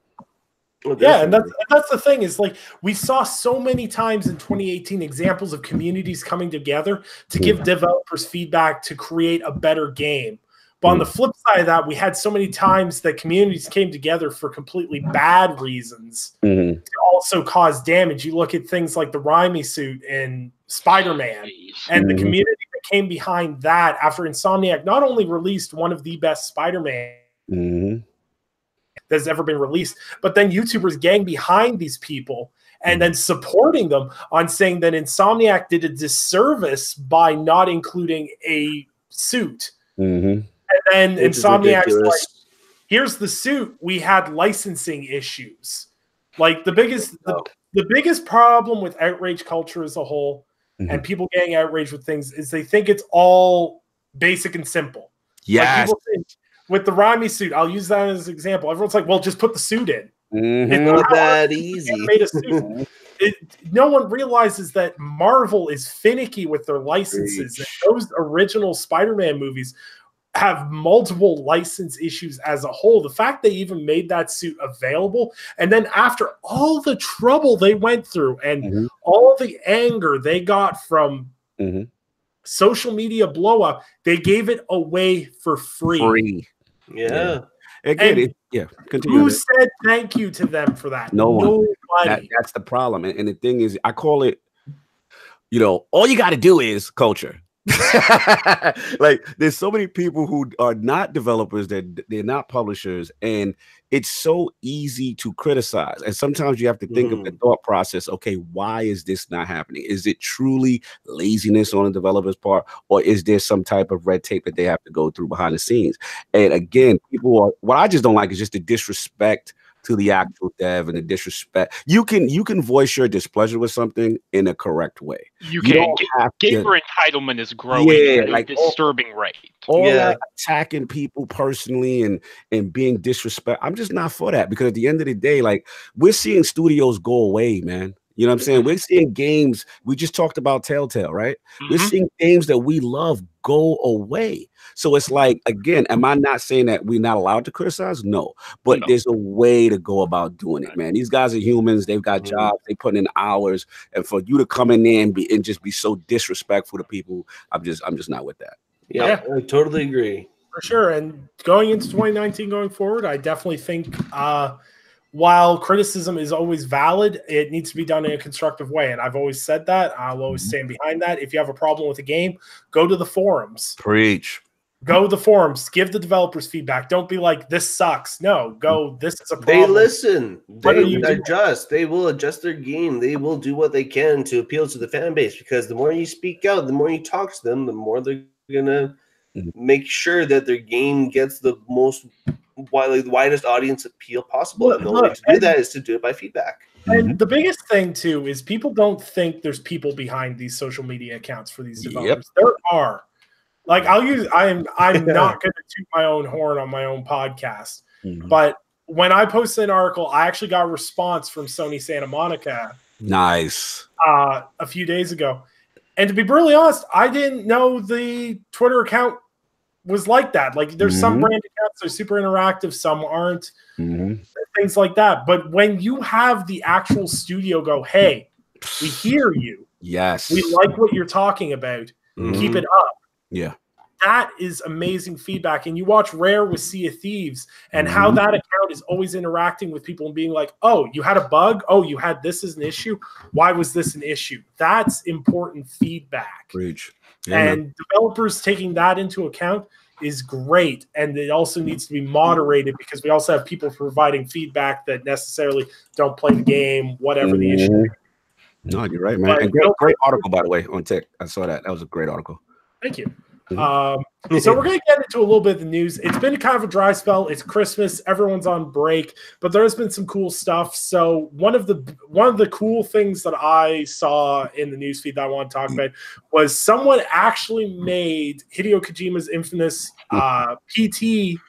Well, yeah, and that's the thing, is like we saw so many times in 2018 examples of communities coming together to give developers feedback to create a better game. But on the flip side of that, we had so many times that communities came together for completely bad reasons to also cause damage. You look at things like the Raimi suit in Spider-Man and the community that came behind that after Insomniac not only released one of the best Spider-Man that's ever been released, but then YouTubers gang behind these people and then supporting them on saying that Insomniac did a disservice by not including a suit. And then Insomniac's like, here's the suit. We had licensing issues. Like the biggest problem with outrage culture as a whole and people getting outraged with things is they think it's all basic and simple. Yes. Like with the Raimi suit, I'll use that as an example. Everyone's like, well, just put the suit in. It's not that easy. Made a suit. No one realizes that Marvel is finicky with their licenses. And those original Spider-Man movies have multiple license issues as a whole. The fact they even made that suit available, and then after all the trouble they went through and all the anger they got from social media blow up, they gave it away for free. Yeah. Again, continue. Who said thank you to them for that? No one. Nobody. That's the problem. And the thing is, I call it, all you got to do is culture. Like, there's so many people who are not developers, that they're not publishers, and it's so easy to criticize. And sometimes you have to think of the thought process. Okay, why is this not happening? Is it truly laziness on the developer's part, or is there some type of red tape that they have to go through behind the scenes? And again, what I just don't like is just the disrespect to the actual dev and the disrespect. You can voice your displeasure with something in a correct way. You can. Gamer entitlement is growing at a disturbing rate. That attacking people personally and being disrespectful. I'm just not for that, because at the end of the day, like, we're seeing studios go away, man. You know what I'm saying? We're seeing games. We just talked about Telltale, right? We're seeing games that we love go away. So it's like, again, am I not saying that we're not allowed to criticize? No, but there's a way to go about doing it, man. These guys are humans. They've got jobs. They put in hours, and for you to come in there and just be so disrespectful to people, I'm just not with that. Yeah, I totally agree. For sure. And going into 2019, going forward, I definitely think while criticism is always valid, it needs to be done in a constructive way. And I've always said that. I'll always stand behind that. If you have a problem with a game, go to the forums. Preach. Go to the forums. Give the developers feedback. Don't be like, this sucks. No, go, this is a problem. They listen. They adjust. They will adjust their game. They will do what they can to appeal to the fan base, because the more you speak out, the more you talk to them, the more they're going to make sure that their game gets the most the widest audience appeal possible. And the only way to do that is to do it by feedback. And the biggest thing too is people don't think there's people behind these social media accounts for these developers. There are. Like I'm not going to toot my own horn on my own podcast, but when I posted an article, I actually got a response from Sony Santa Monica. Nice. A few days ago. And to be brutally honest, I didn't know the Twitter account was like that. Like there's some brand accounts that are super interactive, some aren't, things like that. But when you have the actual studio go, hey, we hear you. Yes. We like what you're talking about. Keep it up. Yeah. That is amazing feedback. And you watch Rare with Sea of Thieves and how that account is always interacting with people and being like, oh, you had a bug? Oh, you had this as an issue? Why was this an issue? That's important feedback. Preach. Yeah, and developers taking that into account is great. And it also needs to be moderated, because we also have people providing feedback that necessarily don't play the game, whatever the issue is. No, you're right, man. And great article, by the way, on Tech. I saw that. That was a great article. Thank you. So we're going to get into a little bit of the news. It's been kind of a dry spell. It's Christmas. Everyone's on break, but there has been some cool stuff. So one of the cool things that I saw in the newsfeed that I want to talk about was someone actually made Hideo Kojima's infamous PT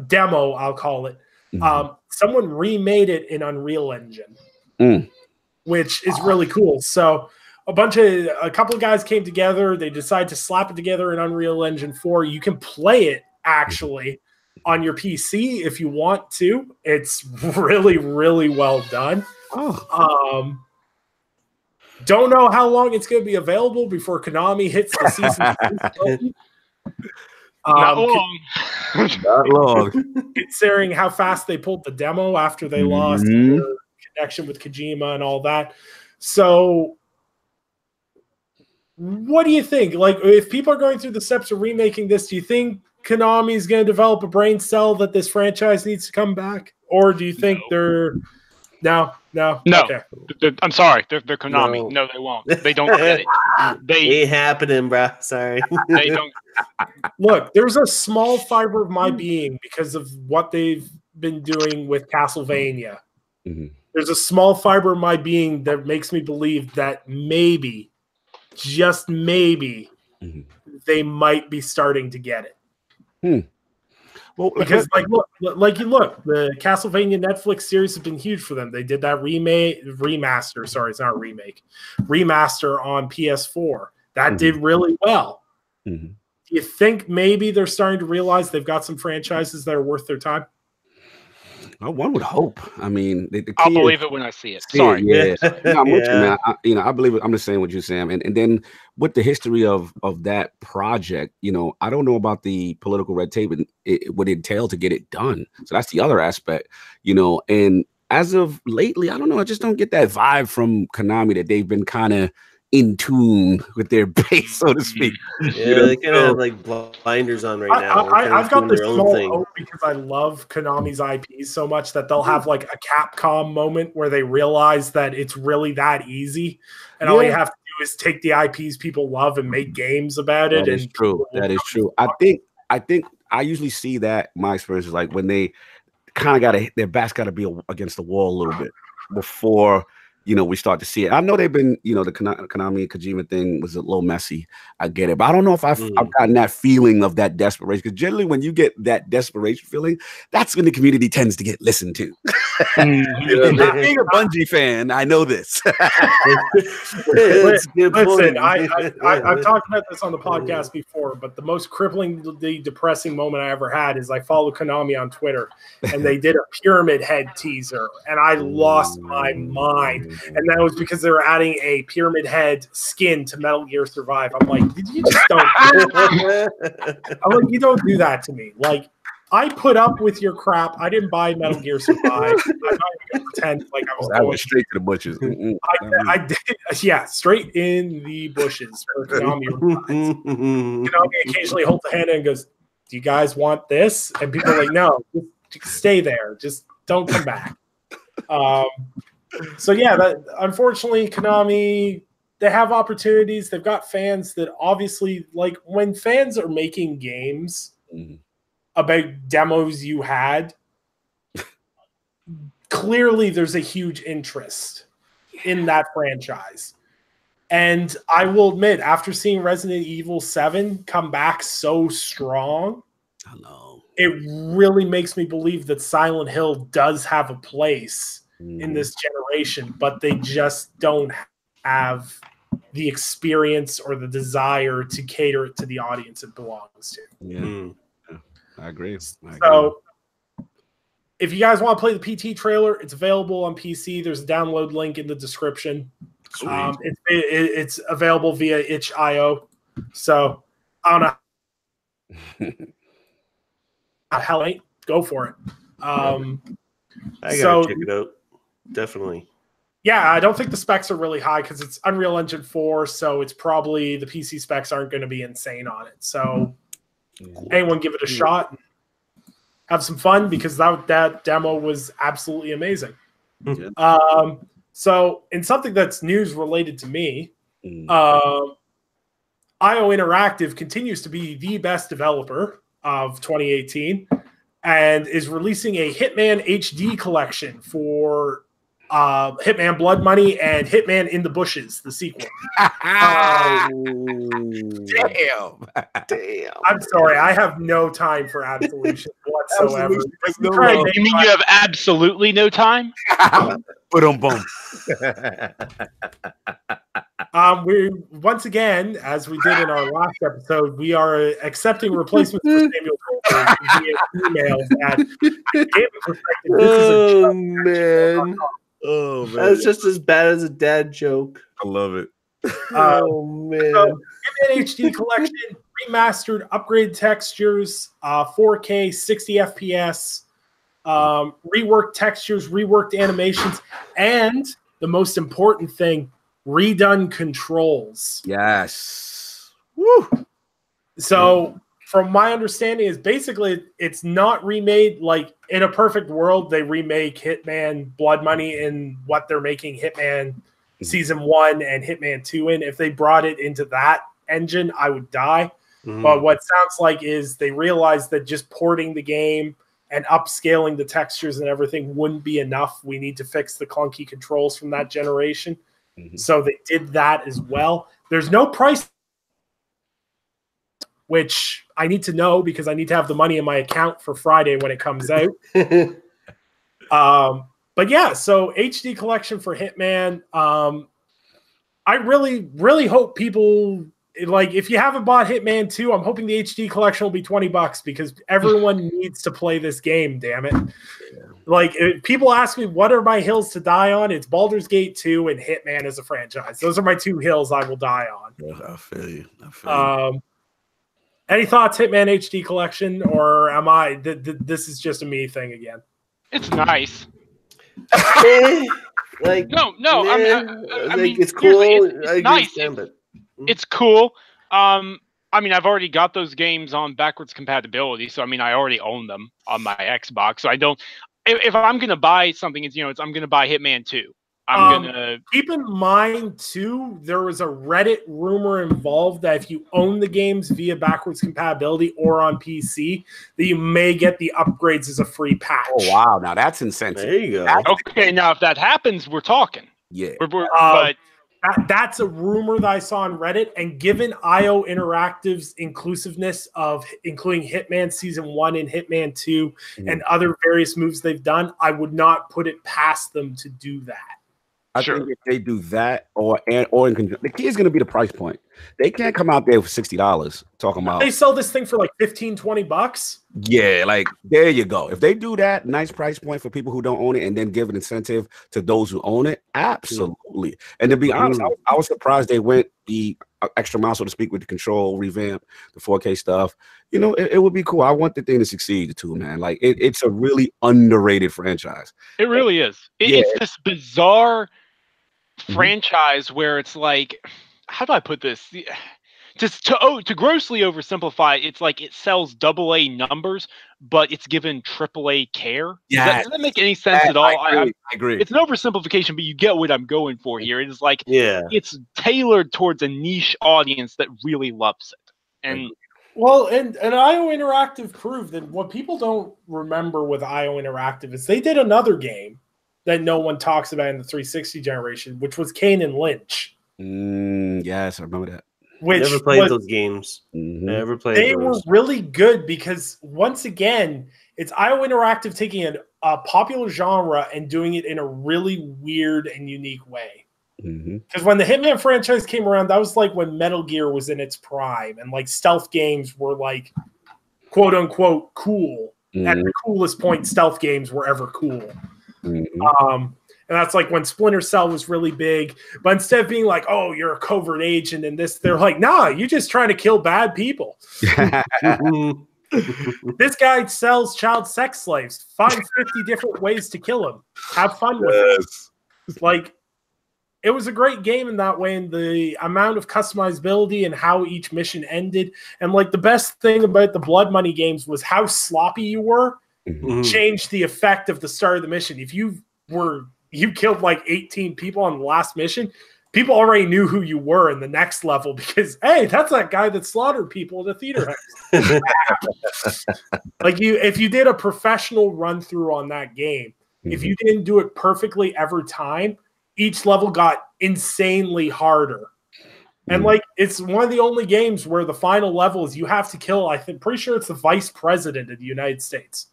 demo, I'll call it. Someone remade it in Unreal Engine, which is really cool. So a couple of guys came together. They decided to slap it together in Unreal Engine 4. You can play it actually on your PC if you want to. It's really, really well done. Don't know how long it's going to be available before Konami hits the season. Not long. Not long. Considering how fast they pulled the demo after they lost their connection with Kojima and all that. So what do you think? Like, if people are going through the steps of remaking this, do you think Konami is going to develop a brain cell that this franchise needs to come back? Or do you think they're... No. Okay. I'm sorry. They're Konami. No, they won't. They don't get it. Ain't happening, bro. Sorry. They don't. Look, there's a small fiber of my being because of what they've been doing with Castlevania. There's a small fiber of my being that makes me believe that maybe, just maybe, they might be starting to get it. Well, because look, the Castlevania Netflix series has been huge for them. They did that remaster. Sorry, it's not a remake. Remaster on PS4 that did really well. Do you think maybe they're starting to realize they've got some franchises that are worth their time? Well, one would hope. I mean, I'll believe it when I see it. Sorry. Yeah. No, I'm with you, man. I believe it. I'm just saying what you're saying. And then with the history of that project, I don't know about the political red tape and it would entail to get it done. So that's the other aspect, and as of lately, I don't know. I just don't get that vibe from Konami that they've been kind of in tune with their base, so to speak. Yeah, they kind of have like blinders on right now. I've got this small hope because I love Konami's IPs so much that they'll have like a Capcom moment where they realize that it's really that easy, and all you have to do is take the IPs people love and make games about it. That is true. That is true. I think I usually see that my experience is like when they kind of their back's got to be against the wall a little bit before we start to see it. I know they've been, the Konami Kojima thing was a little messy. I get it, but I don't know if I've gotten that feeling of that desperation. Because generally, when you get that desperation feeling, that's when the community tends to get listened to. Being a Bungie fan, I know this. Listen, I've talked about this on the podcast before, but the most cripplingly depressing moment I ever had is I followed Konami on Twitter, and they did a Pyramid Head teaser, and I lost my mind. And that was because they were adding a Pyramid Head skin to Metal Gear Survive. I'm like, you just don't. I'm like, you don't do that to me. Like, I put up with your crap. I didn't buy Metal Gear Survive. I'm not even gonna pretend like I was. That went straight to the bushes. I did, yeah, straight in the bushes for Konami. Konami occasionally holds a hand and goes, "Do you guys want this?" And people are like, "No, just stay there. Just don't come back." So yeah, unfortunately, Konami, they have opportunities. They've got fans that obviously, like, when fans are making games about demos you had, clearly there's a huge interest in that franchise. And I will admit, after seeing Resident Evil 7 come back so strong, I know, it really makes me believe that Silent Hill does have a place in this generation, but they just don't have the experience or the desire to cater it to the audience it belongs to. Yeah, I agree. So if you guys want to play the PT trailer, it's available on PC. There's a download link in the description. It's available via itch.io. So I don't know. Hell, ain't go for it. I gotta check it out. Definitely. Yeah, I don't think the specs are really high because it's Unreal Engine 4, so it's probably the PC specs aren't going to be insane on it. So anyone give it a shot and have some fun, because that demo was absolutely amazing. So in something that's news related to me, IO Interactive continues to be the best developer of 2018 and is releasing a Hitman HD collection for Hitman Blood Money and Hitman in the Bushes, the sequel. Damn. I'm sorry, I have no time for Absolution whatsoever. You mean you have absolutely no time? Boom. We once again, as we did in our last episode, we are accepting replacements for Samuel Goldberg via emails at Game Perspective. Man. Oh, man. That's just as bad as a dad joke. I love it. Oh, man. So, Hitman HD Collection, remastered, upgraded textures, 4K, 60 FPS, reworked textures, reworked animations, and the most important thing, redone controls. Yes. Woo! So, from my understanding, is basically it's not remade. Like, in a perfect world, they remake Hitman Blood Money in what they're making Hitman Season 1 and Hitman 2 in. If they brought it into that engine, I would die. But what sounds like is they realized that just porting the game and upscaling the textures and everything wouldn't be enough. We need to fix the clunky controls from that generation. So they did that as well. There's no price, which I need to know because I need to have the money in my account for Friday when it comes out. But yeah, so HD collection for Hitman. I really, really hope people, like, if you haven't bought Hitman 2, I'm hoping the HD collection will be $20 because everyone needs to play this game, damn it. Like, if people ask me what are my hills to die on, it's Baldur's Gate 2 and Hitman as a franchise. Those are my two hills I will die on. I feel you. Any thoughts, Hitman HD collection, or am I this is just a me thing again? It's nice. Like, no, I mean, it's cool. It's nice. It's cool. I mean, I've already got those games on backwards compatibility, so I mean, I already own them on my Xbox. So I don't. If I'm gonna buy something, I'm gonna buy Hitman 2. I'm gonna keep in mind too. There was a Reddit rumor involved that if you own the games via backwards compatibility or on PC, that you may get the upgrades as a free patch. Oh wow! Now that's incentive. There you go. Okay, now if that happens, we're talking. Yeah. But that's a rumor that I saw on Reddit. And given IO Interactive's inclusiveness of including Hitman Season 1 and Hitman 2 and other various moves they've done, I would not put it past them to do that. I think if they do that, or in conjunction, the key is going to be the price point. They can't come out there for $60 talking about. They sell this thing for like $15-20. Yeah, like there you go. If they do that, nice price point for people who don't own it, and then give an incentive to those who own it, absolutely. And to be honest, I was surprised they went the extra mile, so to speak, with the control revamp, the 4K stuff. You know, it would be cool. I want the thing to succeed too, man. Like it's a really underrated franchise. It really is. It's this bizarre franchise where it's like, how do I put this? Just to grossly oversimplify, it's like it sells AA numbers, but it's given AAA care. Yeah, does that make any sense at all? I agree. It's an oversimplification, but you get what I'm going for here. It is like, it's tailored towards a niche audience that really loves it. And well, and IO Interactive proved that what people don't remember with IO Interactive is they did another game that no one talks about in the 360 generation, which was Kane and Lynch. Yes, I remember that. Which never played those games. Never played they those. were really good because, once again, it's IO Interactive taking a popular genre and doing it in a really weird and unique way. Because when the Hitman franchise came around, that was like when Metal Gear was in its prime, and like stealth games were like, quote unquote, cool. At the coolest point, stealth games were ever cool. And that's like when Splinter Cell was really big. But instead of being like, oh, you're a covert agent and this, they're like, nah, you're just trying to kill bad people. This guy sells child sex slaves. Find 50 different ways to kill him. Have fun with it. Like, it was a great game in that way, and the amount of customizability and how each mission ended. And like the best thing about the Blood Money games was how sloppy you were. Changed the effect of the start of the mission. If you killed like 18 people on the last mission, people already knew who you were in the next level because, hey, that's that guy that slaughtered people at the theater house. Like if you did a professional run through on that game, if you didn't do it perfectly every time, each level got insanely harder. And like it's one of the only games where the final level is you have to kill, pretty sure it's the vice president of the United States.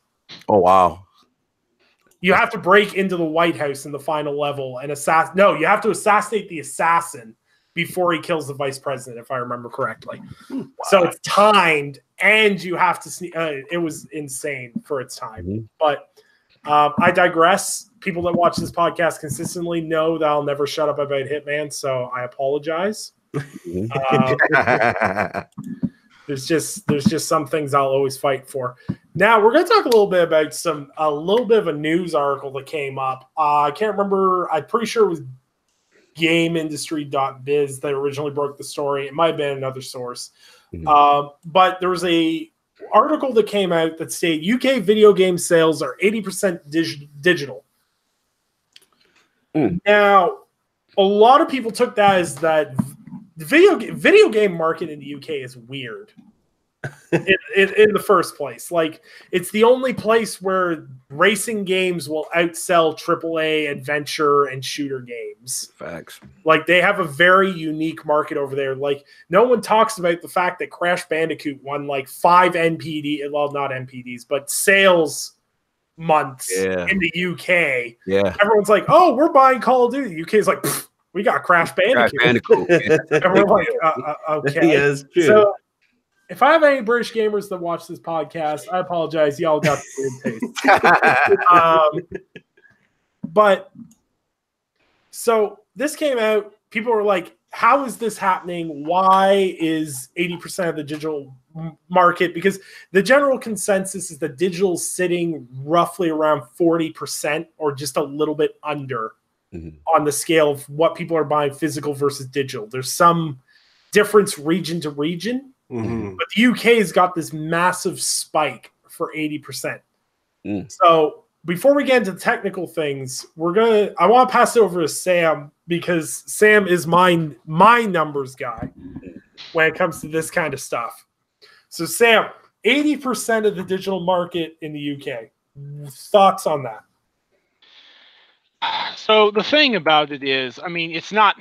Oh, wow. You have to break into the White House in the final level and you have to assassinate the assassin before he kills the vice president, if I remember correctly. Wow. So it's timed, and you have to it was insane for its time. But I digress. People that watch this podcast consistently know that I'll never shut up about Hitman, so I apologize. There's just some things I'll always fight for. Now we're going to talk a little bit about a little bit of a news article that came up. I can't remember. I'm pretty sure it was GameIndustry.biz that originally broke the story. It might have been another source, but there was a article that came out that stated UK video game sales are 80% digital. Now, a lot of people took that as that the video game market in the UK is weird in the first place. Like, it's the only place where racing games will outsell AAA adventure and shooter games. Facts. Like, they have a very unique market over there. Like, no one talks about the fact that Crash Bandicoot won like 5 NPD, well, not NPDs, but sales months in the UK. Yeah. Everyone's like, oh, we're buying Call of Duty. The UK is like, we got Crash Bandicoot. And we're like, okay. Yes, so if I have any British gamers that watch this podcast, I apologize. Y'all got the weird taste. But so this came out. People were like, how is this happening? Why is 80% of the digital market? Because the general consensus is that digital is sitting roughly around 40% or just a little bit under. On the scale of what people are buying physical versus digital. There's some difference region to region, but the UK has got this massive spike for 80%. So before we get into technical things, I want to pass it over to Sam because Sam is my numbers guy when it comes to this kind of stuff. So Sam, 80% of the digital market in the UK. Thoughts on that? So the thing about it is, I mean, it's not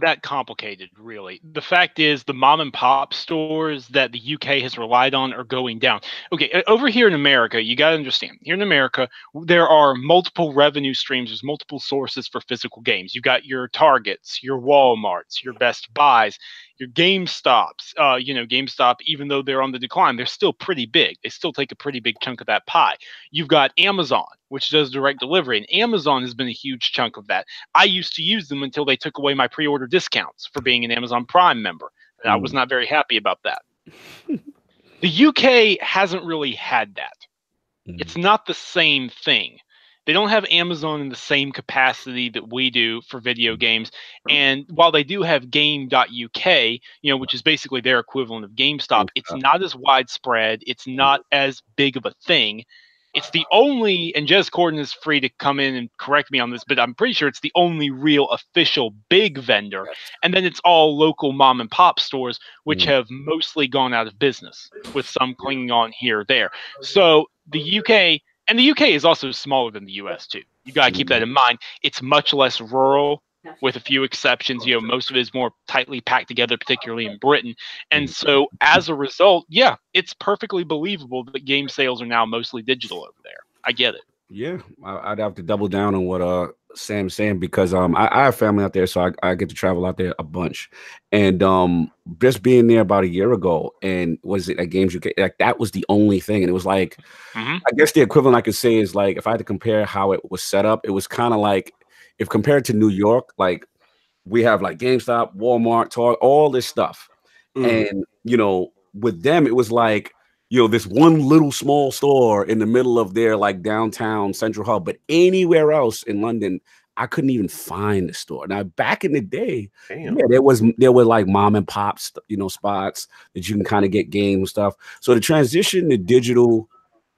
that complicated, really. The fact is, the mom and pop stores that the UK has relied on are going down. Okay, over here in America, you got to understand. Here in America, there are multiple revenue streams. There's multiple sources for physical games. You got your Targets, your WalMarts, your Best Buys, your GameStops. GameStop, even though they're on the decline, they're still pretty big. They still take a pretty big chunk of that pie. You've got Amazon, which does direct delivery, and Amazon has been a huge chunk of that. I used to use them until they took away my pre-order discounts for being an Amazon Prime member. And I was not very happy about that. The UK hasn't really had that. It's not the same thing. They don't have Amazon in the same capacity that we do for video games. And while they do have game.uk, which is basically their equivalent of GameStop, it's not as widespread. It's not as big of a thing. It's the only, and Jez Corden is free to come in and correct me on this, but I'm pretty sure it's the only real official big vendor. And then it's all local mom and pop stores, which have mostly gone out of business, with some clinging on here or there. So the UK, and the UK is also smaller than the US too. You got to keep that in mind. It's much less rural, with a few exceptions. Most of it is more tightly packed together, particularly in Britain. And so as a result, yeah, it's perfectly believable that game sales are now mostly digital over there. I get it. Yeah, I'd have to double down on what Sam's saying, because I have family out there, so I get to travel out there a bunch. And just being there about a year ago, and was it at Games UK? Like, that was the only thing. And it was like, I guess the equivalent I could say is, like, if I had to compare how it was set up, it was kind of like, if compared to New York, like, we have like GameStop, Walmart, Target, all this stuff. And, with them, it was like, this one little small store in the middle of their like downtown central hub. But anywhere else in London, I couldn't even find the store. Now, back in the day, there were like mom and pop, spots that you can kind of get game stuff. So the transition to digital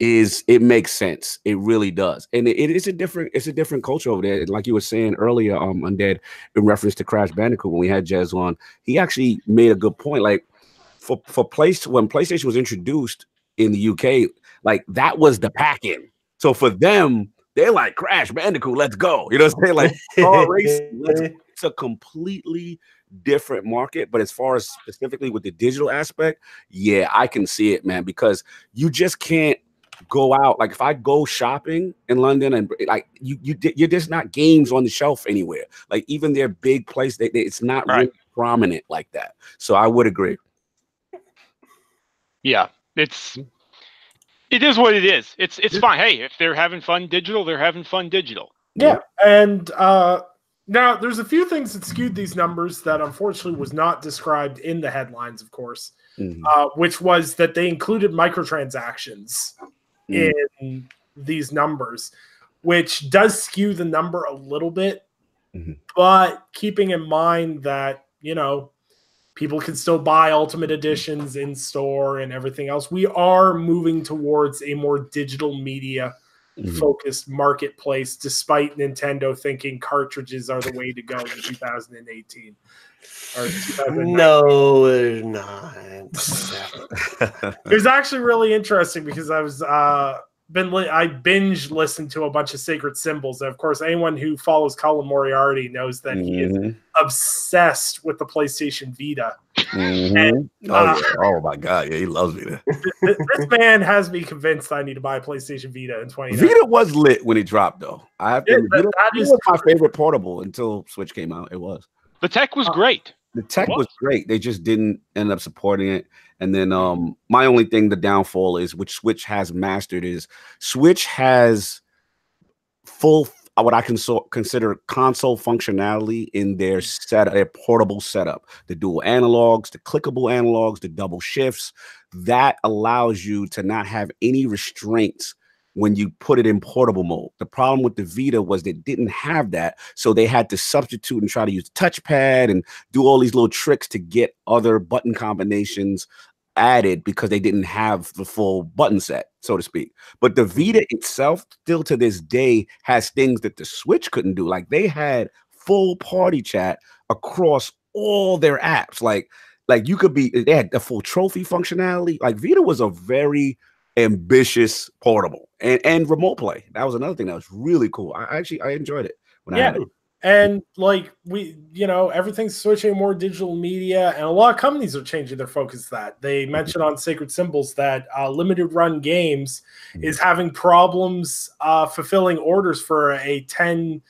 it makes sense. It really does. And it's a different culture over there. Like you were saying earlier, Undead, in reference to Crash Bandicoot, when we had Jez on, he actually made a good point. Like, when PlayStation was introduced in the UK, like, that was the pack-in. So for them, they're like, Crash Bandicoot, let's go. You know what I'm saying? Like, it's a completely different market. But as far as specifically with the digital aspect, yeah, I can see it, man, because you just can't go out. Like, if I go shopping in London, and like you're just not games on the shelf anywhere. Like, even their big place, it's not really prominent like that. So I would agree. Yeah, it is what it is. It's fine. Hey, if they're having fun digital, they're having fun digital. Yeah, and now there's a few things that skewed these numbers that unfortunately was not described in the headlines, of course, which was that they included microtransactions in these numbers, which does skew the number a little bit, but keeping in mind that, people can still buy Ultimate Editions in store and everything else. We are moving towards a more digital media focused marketplace, despite Nintendo thinking cartridges are the way to go in 2018. No, they're not. It was actually really interesting because I was I binge listened to a bunch of Sacred Symbols. And of course, anyone who follows Colin Moriarty knows that he is obsessed with the PlayStation Vita. And, oh my God, yeah, he loves Vita. This man has me convinced I need to buy a PlayStation Vita in 2019. Vita was lit when it dropped, though. I have to. Vita was my favorite portable until Switch came out. It was. The tech was great. The tech was great. They just didn't end up supporting it. And then my only thing, the downfall is, which Switch has mastered, is Switch has full, what I consider console functionality in their setup, their portable setup. The dual analogs, the clickable analogs, the double shifts. That allows you to not have any restraints when you put it in portable mode. The problem with the Vita was they didn't have that, so they had to substitute and try to use touchpad and do all these little tricks to get other button combinations added because they didn't have the full button set, so to speak. But the Vita itself, still to this day, has things that the Switch couldn't do. Like, they had full party chat across all their apps. Like you could be, they had the full trophy functionality. Like, Vita was a very ambitious portable and remote play. That was another thing that was really cool. I enjoyed it when I had it. And like everything's switching more digital media, and a lot of companies are changing their focus to that. They mentioned on Sacred Symbols that limited run games is having problems fulfilling orders for a 10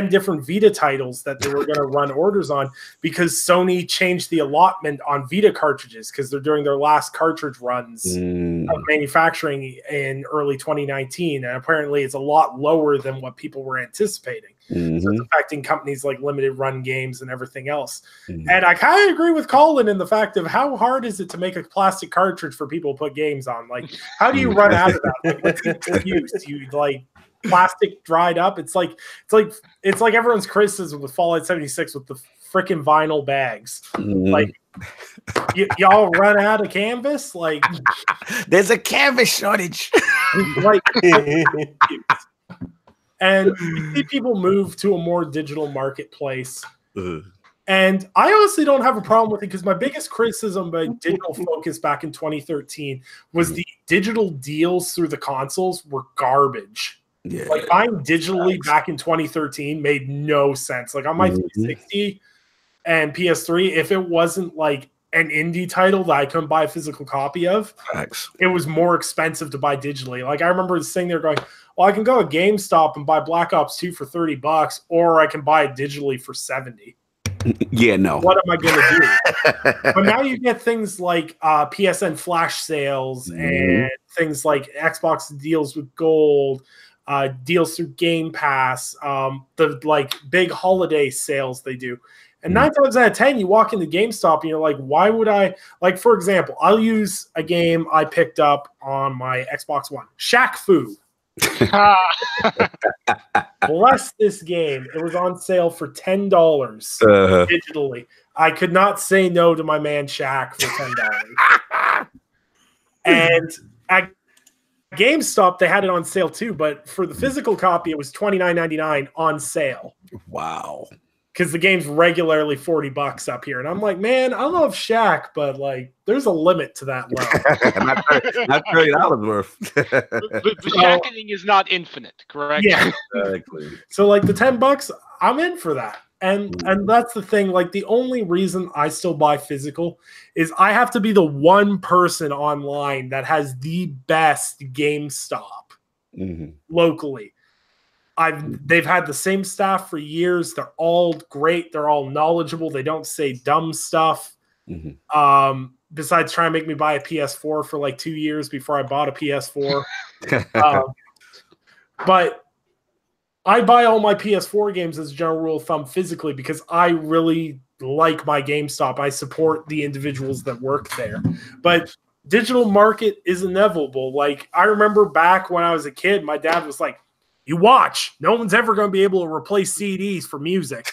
different Vita titles that they were going to run orders on, because Sony changed the allotment on Vita cartridges because they're doing their last cartridge runs of manufacturing in early 2019, and apparently it's a lot lower than what people were anticipating. So it's affecting companies like Limited Run Games and everything else. And I kind of agree with Colin in the fact of how hard is it to make a plastic cartridge for people to put games on? Like, how do you run out of that? Like, what's the excuse? You like plastic dried up? It's like everyone's criticism with Fallout 76 with the freaking vinyl bags. Like, y'all run out of canvas? Like, there's a canvas shortage. Like. And you see people move to a more digital marketplace. And I honestly don't have a problem with it, because my biggest criticism about digital focus back in 2013 was the digital deals through the consoles were garbage. Yeah. Like, buying digitally back in 2013 made no sense. Like, on my 360 and PS3, if it wasn't like an indie title that I couldn't buy a physical copy of, it was more expensive to buy digitally. Like, I remember sitting there going, well, I can go to GameStop and buy Black Ops 2 for $30, or I can buy it digitally for $70. Yeah, no. What am I going to do? But now you get things like PSN flash sales and things like Xbox deals with gold, deals through Game Pass, the like big holiday sales they do. And 9 times out of 10, you walk into GameStop and you're like, why would I? Like, for example, I'll use a game I picked up on my Xbox One, Shaq Fu. Bless this game. It was on sale for $10 digitally. I could not say no to my man Shaq for $10. And at GameStop, they had it on sale too, but for the physical copy, it was $29.99 on sale. Wow. Because the game's regularly $40 up here. And I'm like, man, I love Shaq, but like, there's a limit to that level. not $30 worth. The shacking is not infinite, correct? Yeah. Exactly. So like the $10, I'm in for that. And that's the thing. Like, the only reason I still buy physical is I have to be the one person online that has the best GameStop locally. They've had the same staff for years. They're all great. They're all knowledgeable. They don't say dumb stuff. Besides trying to make me buy a PS4 for like 2 years before I bought a PS4. But I buy all my PS4 games as a general rule of thumb physically, because I really like my GameStop. I support the individuals that work there. But digital market is inevitable. Like, I remember back when I was a kid, my dad was like, you watch. No one's ever going to be able to replace CDs for music.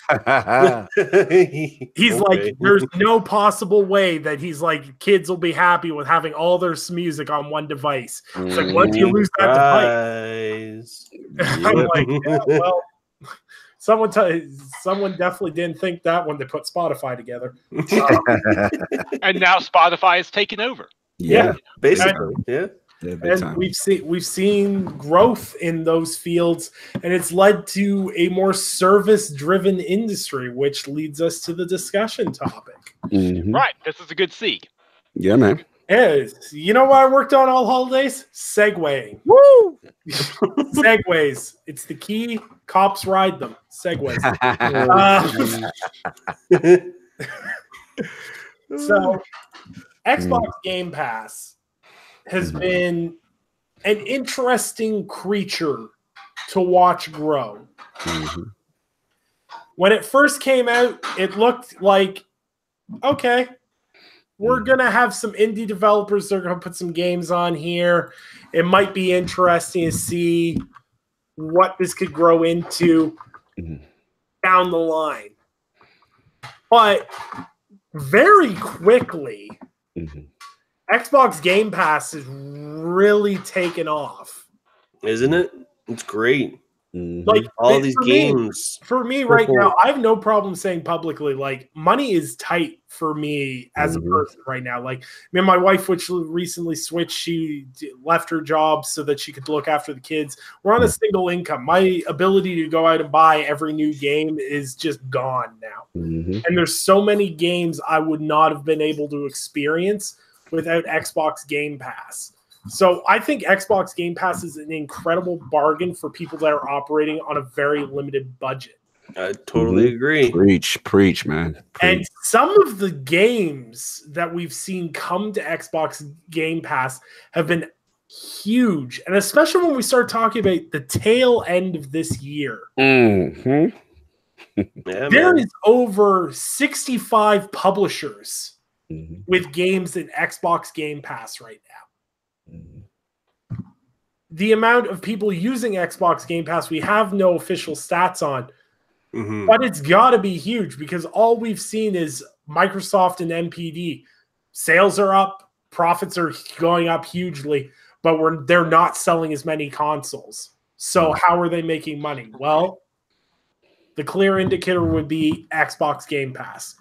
He's like, there's no possible way that he's like, kids will be happy with having all their music on one device. It's like, once you lose that device. I'm like, yeah, well, someone definitely didn't think that when they put Spotify together. And now Spotify has taken over. Yeah, basically. And we've seen growth in those fields, and it's led to a more service-driven industry, which leads us to the discussion topic. Right, this is a good segue. Yeah, man. Yeah, you know what I worked on all holidays? Segwaying. Woo! Segways. It's the key. Cops ride them. Segways. So, Xbox Game Pass has been an interesting creature to watch grow. When it first came out, it looked like, okay, we're going to have some indie developers that are going to put some games on here. It might be interesting to see what this could grow into down the line. But very quickly, Xbox Game Pass has really taken off. Isn't it? It's great. Like all these games. For me right now, I have no problem saying publicly, like, money is tight for me as a person right now. Like, me and my wife, which recently switched, she left her job so that she could look after the kids. We're on a single income. My ability to go out and buy every new game is just gone now. And there's so many games I would not have been able to experience without Xbox Game Pass. So I think Xbox Game Pass is an incredible bargain for people that are operating on a very limited budget. I totally agree. Preach, man. Preach. And some of the games that we've seen come to Xbox Game Pass have been huge. And especially when we start talking about the tail end of this year. Yeah, there is over 65 publishers with games in Xbox Game Pass right now. The amount of people using Xbox Game Pass, we have no official stats on, but it's got to be huge because all we've seen is Microsoft and NPD. Sales are up, profits are going up hugely, but they're not selling as many consoles. So how are they making money? Well, the clear indicator would be Xbox Game Pass.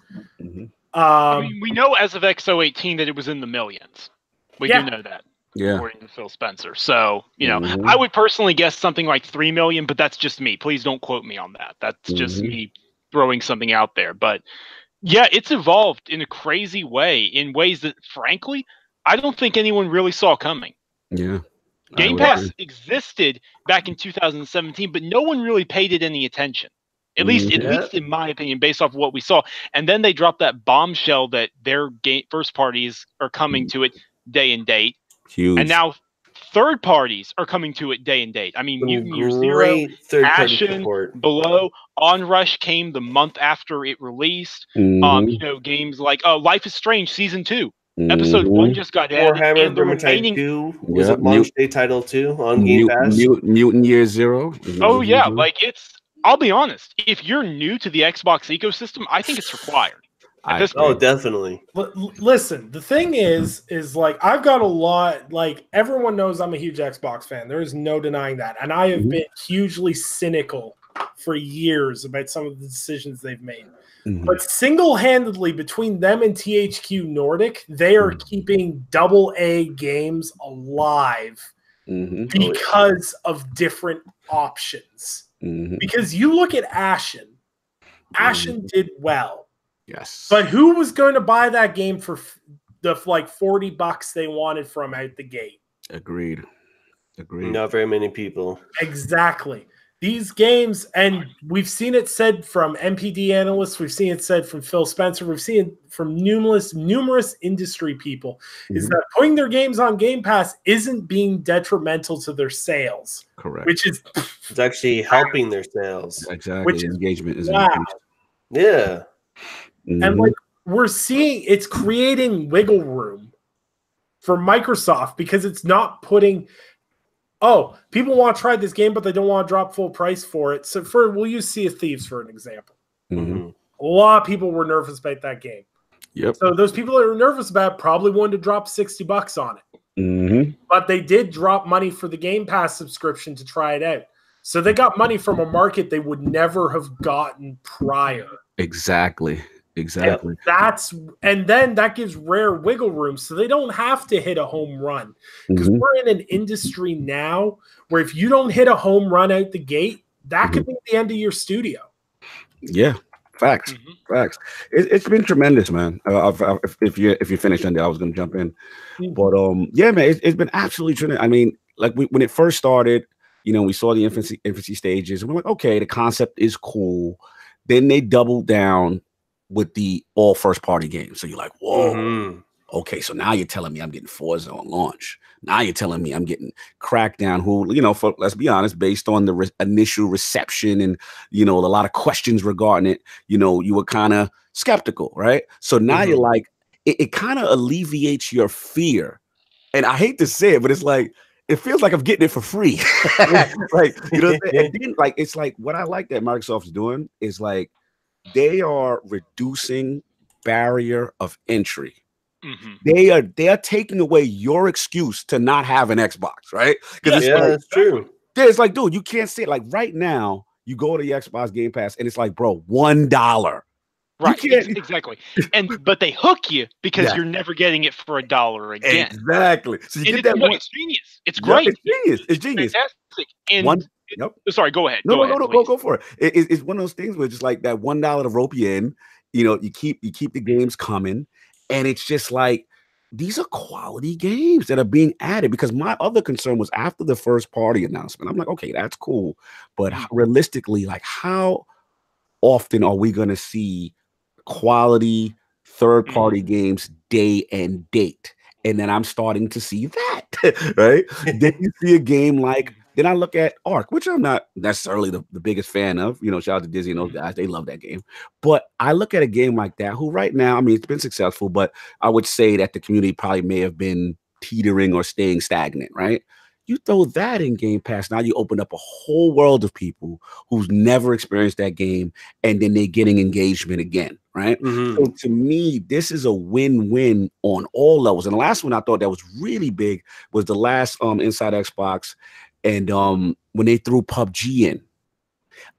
I mean, we know as of XO18 that it was in the millions. We do know that. Yeah. According to Phil Spencer. So, you know, I would personally guess something like 3 million, but that's just me. Please don't quote me on that. That's just me throwing something out there. But yeah, it's evolved in a crazy way, in ways that, frankly, I don't think anyone really saw coming. Yeah. Game Pass existed back in 2017, but no one really paid it any attention. At least in my opinion, based off of what we saw. And then they dropped that bombshell that their first parties are coming to it day and date. Huge. And now third parties are coming to it day and date. I mean, Mutant Year Zero, Ashen, Below, Onrush came the month after it released. You know, games like Life is Strange Season 2. Episode 1 just got added. Warhammer Vermintide 2 was a launch day title too on Game Pass. Mutant Year Zero. Oh yeah, like I'll be honest. If you're new to the Xbox ecosystem, I think it's required. Definitely. Listen, the thing is like I've got a lot. Like everyone knows, I'm a huge Xbox fan. There is no denying that, and I have been hugely cynical for years about some of the decisions they've made. But single-handedly, between them and THQ Nordic, they are keeping AA games alive because of different options. Because you look at Ashen. Ashen did well. Yes. But who was going to buy that game for the like $40 they wanted from out the gate? Agreed. Not very many people. Exactly. These games, and we've seen it said from NPD analysts, we've seen it said from Phil Spencer, we've seen it from numerous industry people, is that putting their games on Game Pass isn't being detrimental to their sales. Correct. Which is it's actually helping their sales. Exactly. Which engagement is increased. Yeah. And like we're seeing, it's creating wiggle room for Microsoft because it's not putting, people want to try this game, but they don't want to drop full price for it. So we'll use Sea of Thieves for an example. A lot of people were nervous about that game. Yep. So those people that are nervous about it probably wanted to drop $60 on it. But they did drop money for the Game Pass subscription to try it out. So they got money from a market they would never have gotten prior. Exactly. And then that gives Rare wiggle room, so they don't have to hit a home run. Because we're in an industry now where if you don't hit a home run out the gate, that could be the end of your studio. Yeah, facts. It's been tremendous, man. If you finished on there, I was going to jump in, but yeah, man, it's been absolutely tremendous. I mean, like when it first started, you know, we saw the infancy stages, and we're like, okay, the concept is cool. Then they doubled down with the all first party games. So you're like, whoa, okay. So now you're telling me I'm getting Forza on launch. Now you're telling me I'm getting Crackdown, who, you know, let's be honest, based on the initial reception and, you know, a lot of questions regarding it, you know, you were kind of skeptical, right? So now you're like, it kind of alleviates your fear. And I hate to say it, but it's like, it feels like I'm getting it for free. Like, you know, and then, like, it's like what I like that Microsoft's doing is like they are reducing barrier of entry. They are taking away your excuse to not have an Xbox, right? Because that's true. Yeah, it's like, dude, you can't see it. Like right now, you go to the Xbox Game Pass and it's like, bro, $1. Right, exactly. But they hook you because you're never getting it for $1 again. Exactly. So you and get that one. It's genius. It's great. It's genius. It's genius. Fantastic. And sorry, go ahead. No, go for it. It's one of those things where just like that $1 to rope you in. You know, you keep the games coming, and it's just like these are quality games that are being added. Because my other concern was after the first party announcement, I'm like, okay, that's cool, but realistically, like, how often are we going to see quality third-party games day and date? And then I'm starting to see that, right? Then you see a game like, then I look at Ark, which I'm not necessarily the biggest fan of. You know, shout out to Disney and those guys. They love that game. But I look at a game like that, who right now, I mean, it's been successful, but I would say that the community probably may have been teetering or staying stagnant, right? You throw that in Game Pass, now you open up a whole world of people who's never experienced that game, and then they're getting engagement again, right? So to me, this is a win-win on all levels. And the last one I thought that was really big was the last Inside Xbox, and when they threw PUBG in.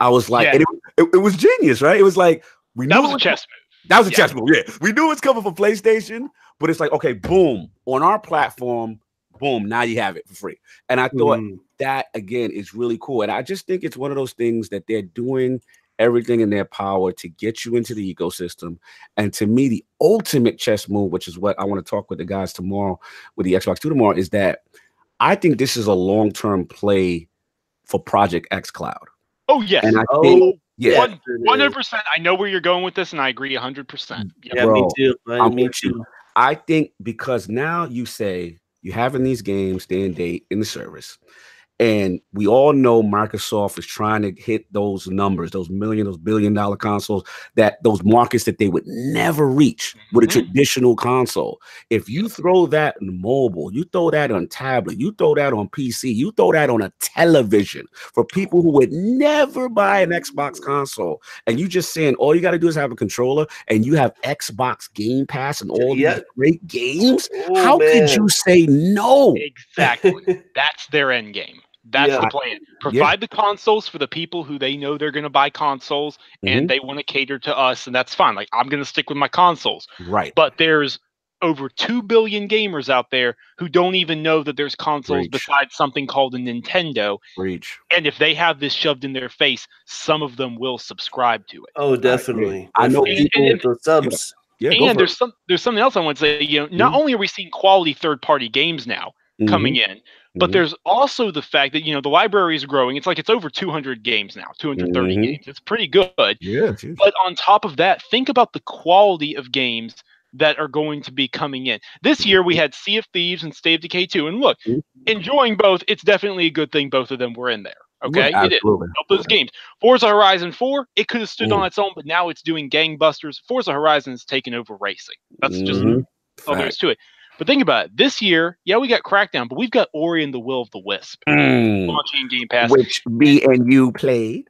I was like, and it was genius, right? It was like, we knew that was a chess move. That was a chess move, yeah. We knew it's coming for PlayStation, but it's like, okay, boom, on our platform, boom, now you have it for free. And I thought that, again, is really cool. And I just think it's one of those things that they're doing everything in their power to get you into the ecosystem. And to me, the ultimate chess move, which is what I want to talk with the guys tomorrow, with the Xbox 2 tomorrow, is that I think this is a long-term play for Project xCloud. Oh, yes. And I think, 100%. I know where you're going with this, and I agree 100%. Yeah, bro, me too. Me too. I think because now you say you're having these games day and date in the service, and we all know Microsoft is trying to hit those numbers, those billion-dollar consoles, that those markets that they would never reach with a traditional console. If you throw that on mobile, you throw that on tablet, you throw that on PC, you throw that on a television for people who would never buy an Xbox console, and you just saying all you got to do is have a controller, and you have Xbox Game Pass and all these great games, how could you say no? Exactly. That's their end game. That's the plan. Provide the consoles for the people who they know they're going to buy consoles, and they want to cater to us, and that's fine. Like, I'm going to stick with my consoles. Right. But there's over 2 billion gamers out there who don't even know that there's consoles besides something called a Nintendo. And if they have this shoved in their face, some of them will subscribe to it. Oh, definitely. I know people with those subs. And there's something else I want to say. You know, not only are we seeing quality third-party games now coming in, but there's also the fact that, you know, the library is growing. It's like it's over 200 games now, 230 games. It's pretty good. Yeah. But on top of that, think about the quality of games that are going to be coming in. This year, we had Sea of Thieves and State of Decay 2. And look, enjoying both, it's definitely a good thing both of them were in there. Okay? It is. Both those games. Forza Horizon 4, it could have stood on its own, but now it's doing gangbusters. Forza Horizon has taken over racing. That's just all there is to it. But think about it. This year, we got Crackdown, but we've got Ori and the Will of the Wisp launching in Game Pass. Which me and you played.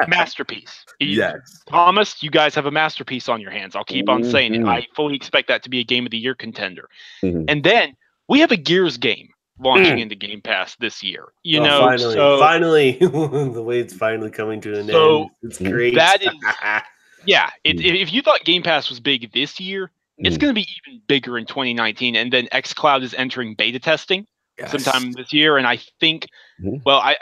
Masterpiece. Yes. Thomas, you guys have a masterpiece on your hands. I'll keep on saying it. I fully expect that to be a Game of the Year contender. And then we have a Gears game launching into Game Pass this year. You know, finally, the way it's finally coming to an end. It's great. That is, if you thought Game Pass was big this year, it's going to be even bigger in 2019, and then xCloud is entering beta testing sometime this year. And I think, I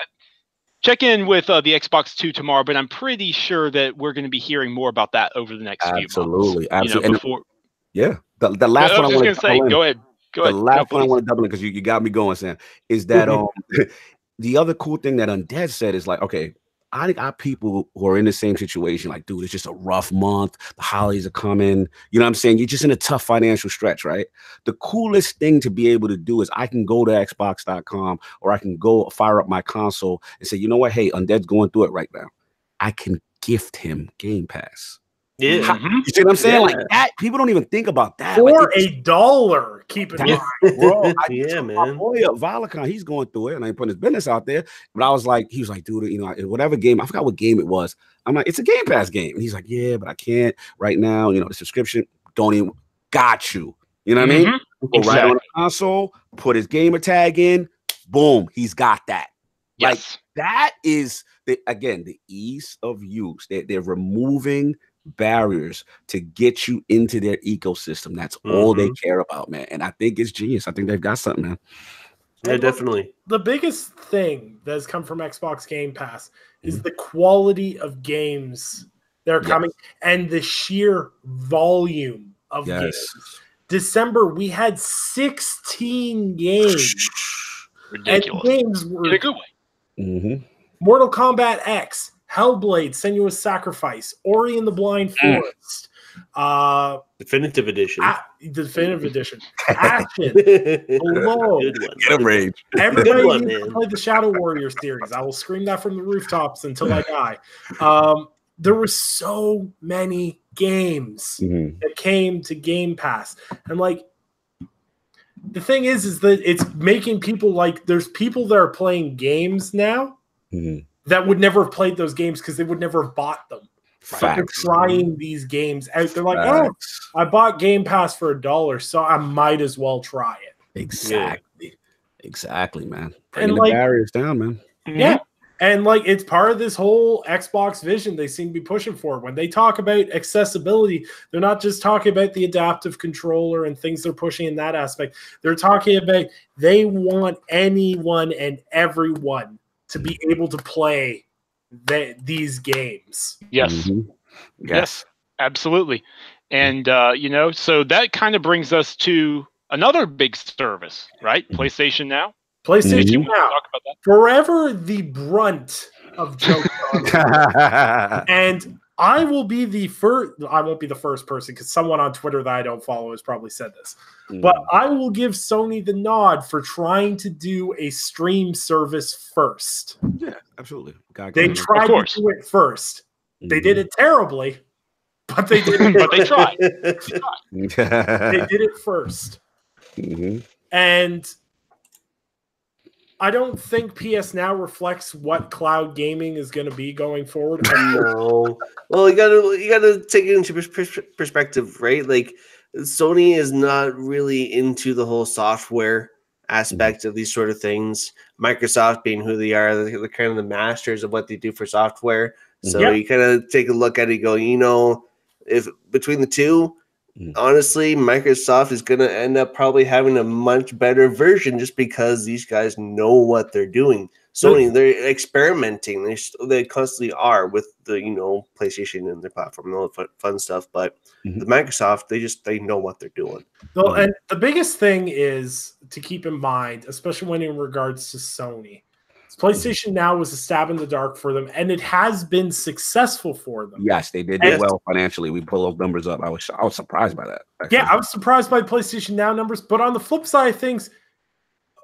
check in with the Xbox 2 tomorrow, but I'm pretty sure that we're going to be hearing more about that over the next few months. Absolutely. You know, the last one I want to say, go ahead. The last one I want to double in because you got me going, Sam, is that the other cool thing that Undead said is like, okay, I got people who are in the same situation. Like, dude, it's just a rough month. The holidays are coming. You know what I'm saying? You're just in a tough financial stretch, right? The coolest thing to be able to do is I can go to Xbox.com or I can go fire up my console and say, you know what? Hey, Undead's going through it right now. I can gift him Game Pass. Yeah. You see what I'm saying? Like that, people don't even think about that. For $1, keep it in mind. Bro, man. My boy Valakon, he's going through it, and I ain't putting his business out there. But I was like, he was like, dude, you know, whatever game, I forgot what game it was. I'm like, it's a Game Pass game. And he's like, yeah, but I can't right now. You know, the subscription, don't even got you. You know what I mean? Go right on the console, put his gamer tag in, boom, he's got that. Yes. Like that is the ease of use. They're removing barriers to get you into their ecosystem. That's all they care about, man. And I think it's genius. I think they've got something, man. Yeah, definitely. The biggest thing that has come from Xbox Game Pass is the quality of games that are coming and the sheer volume of games. December, we had 16 games. Ridiculous. And games were in a good way. Mortal Kombat X, Hellblade, Senua's Sacrifice, Ori and the Blind Forest, Definitive Edition. Definitive Edition. Action. Hello. Get a rage. Everybody needs to play the Shadow Warrior series. I will scream that from the rooftops until I die. There were so many games that came to Game Pass. And like, the thing is that it's making people like, there's people that are playing games now that would never have played those games because they would never have bought them. They're trying these games out. They're like, oh, I bought Game Pass for $1, so I might as well try it. Exactly, man. Bringing And the barriers down, man. Yeah. And like, it's part of this whole Xbox vision they seem to be pushing for. When they talk about accessibility, they're not just talking about the adaptive controller and things they're pushing in that aspect. They're talking about they want anyone and everyone to be able to play these games. Yes, absolutely. And so that kind of brings us to another big service, right? PlayStation Now. PlayStation Now, talk about that? forever the brunt of jokes. And I will be the first. I won't be the first person because someone on Twitter that I don't follow has probably said this. But I will give Sony the nod for trying to do a stream service first. Yeah, absolutely. They tried to do it first. They did it terribly, but they did it. But they tried. They did it first. And I don't think PS Now reflects what cloud gaming is going to be going forward. No. Well, you gotta take it into perspective, right? Like, Sony is not really into the whole software aspect of these sort of things. Microsoft being who they are, they're kind of the masters of what they do for software. So you kind of take a look at it and go, if between the two, honestly, Microsoft is going to end up probably having a much better version just because these guys know what they're doing. Sony, they're experimenting. They constantly are with the PlayStation and their platform and all the fun stuff. But the Microsoft, they know what they're doing. Well, and the biggest thing is to keep in mind, especially when in regards to Sony, PlayStation Now was a stab in the dark for them, and it has been successful for them. Yes, they did well financially. We pull those numbers up. I was surprised by that. Actually. Yeah, I was surprised by PlayStation Now numbers. But on the flip side of things,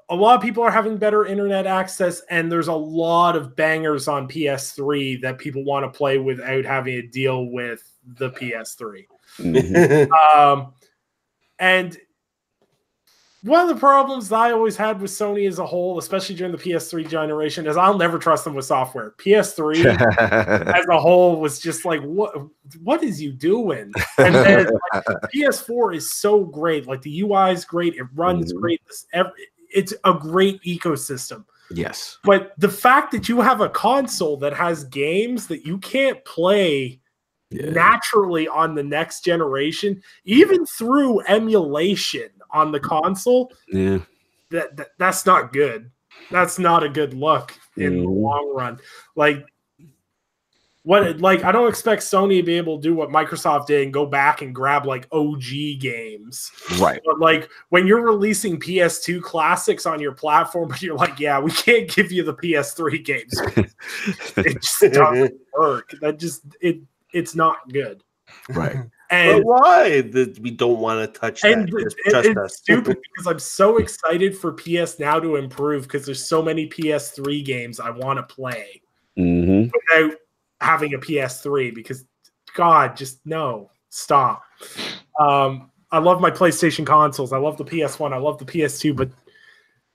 a lot of people are having better internet access, and there's a lot of bangers on PS3 that people want to play without having to deal with the PS3. And one of the problems that I always had with Sony as a whole, especially during the PS3 generation, is I'll never trust them with software. PS3 as a whole was just like, what is you doing? And then PS4 is so great. Like, the UI is great. It runs great. It's a great ecosystem. Yes. But the fact that you have a console that has games that you can't play naturally on the next generation, even through emulation on the console, that's not good. That's not a good look in the long run. Like, I don't expect Sony to be able to do what Microsoft did and go back and grab like OG games. Right. But like, when you're releasing PS2 classics on your platform, but you're like, yeah, we can't give you the PS3 games. It just doesn't work. It's not good. Right. And but why? We don't want to touch that. It's stupid because I'm so excited for PS Now to improve because there's so many PS3 games I want to play without having a PS3 because, God, just no, stop. I love my PlayStation consoles. I love the PS1. I love the PS2, but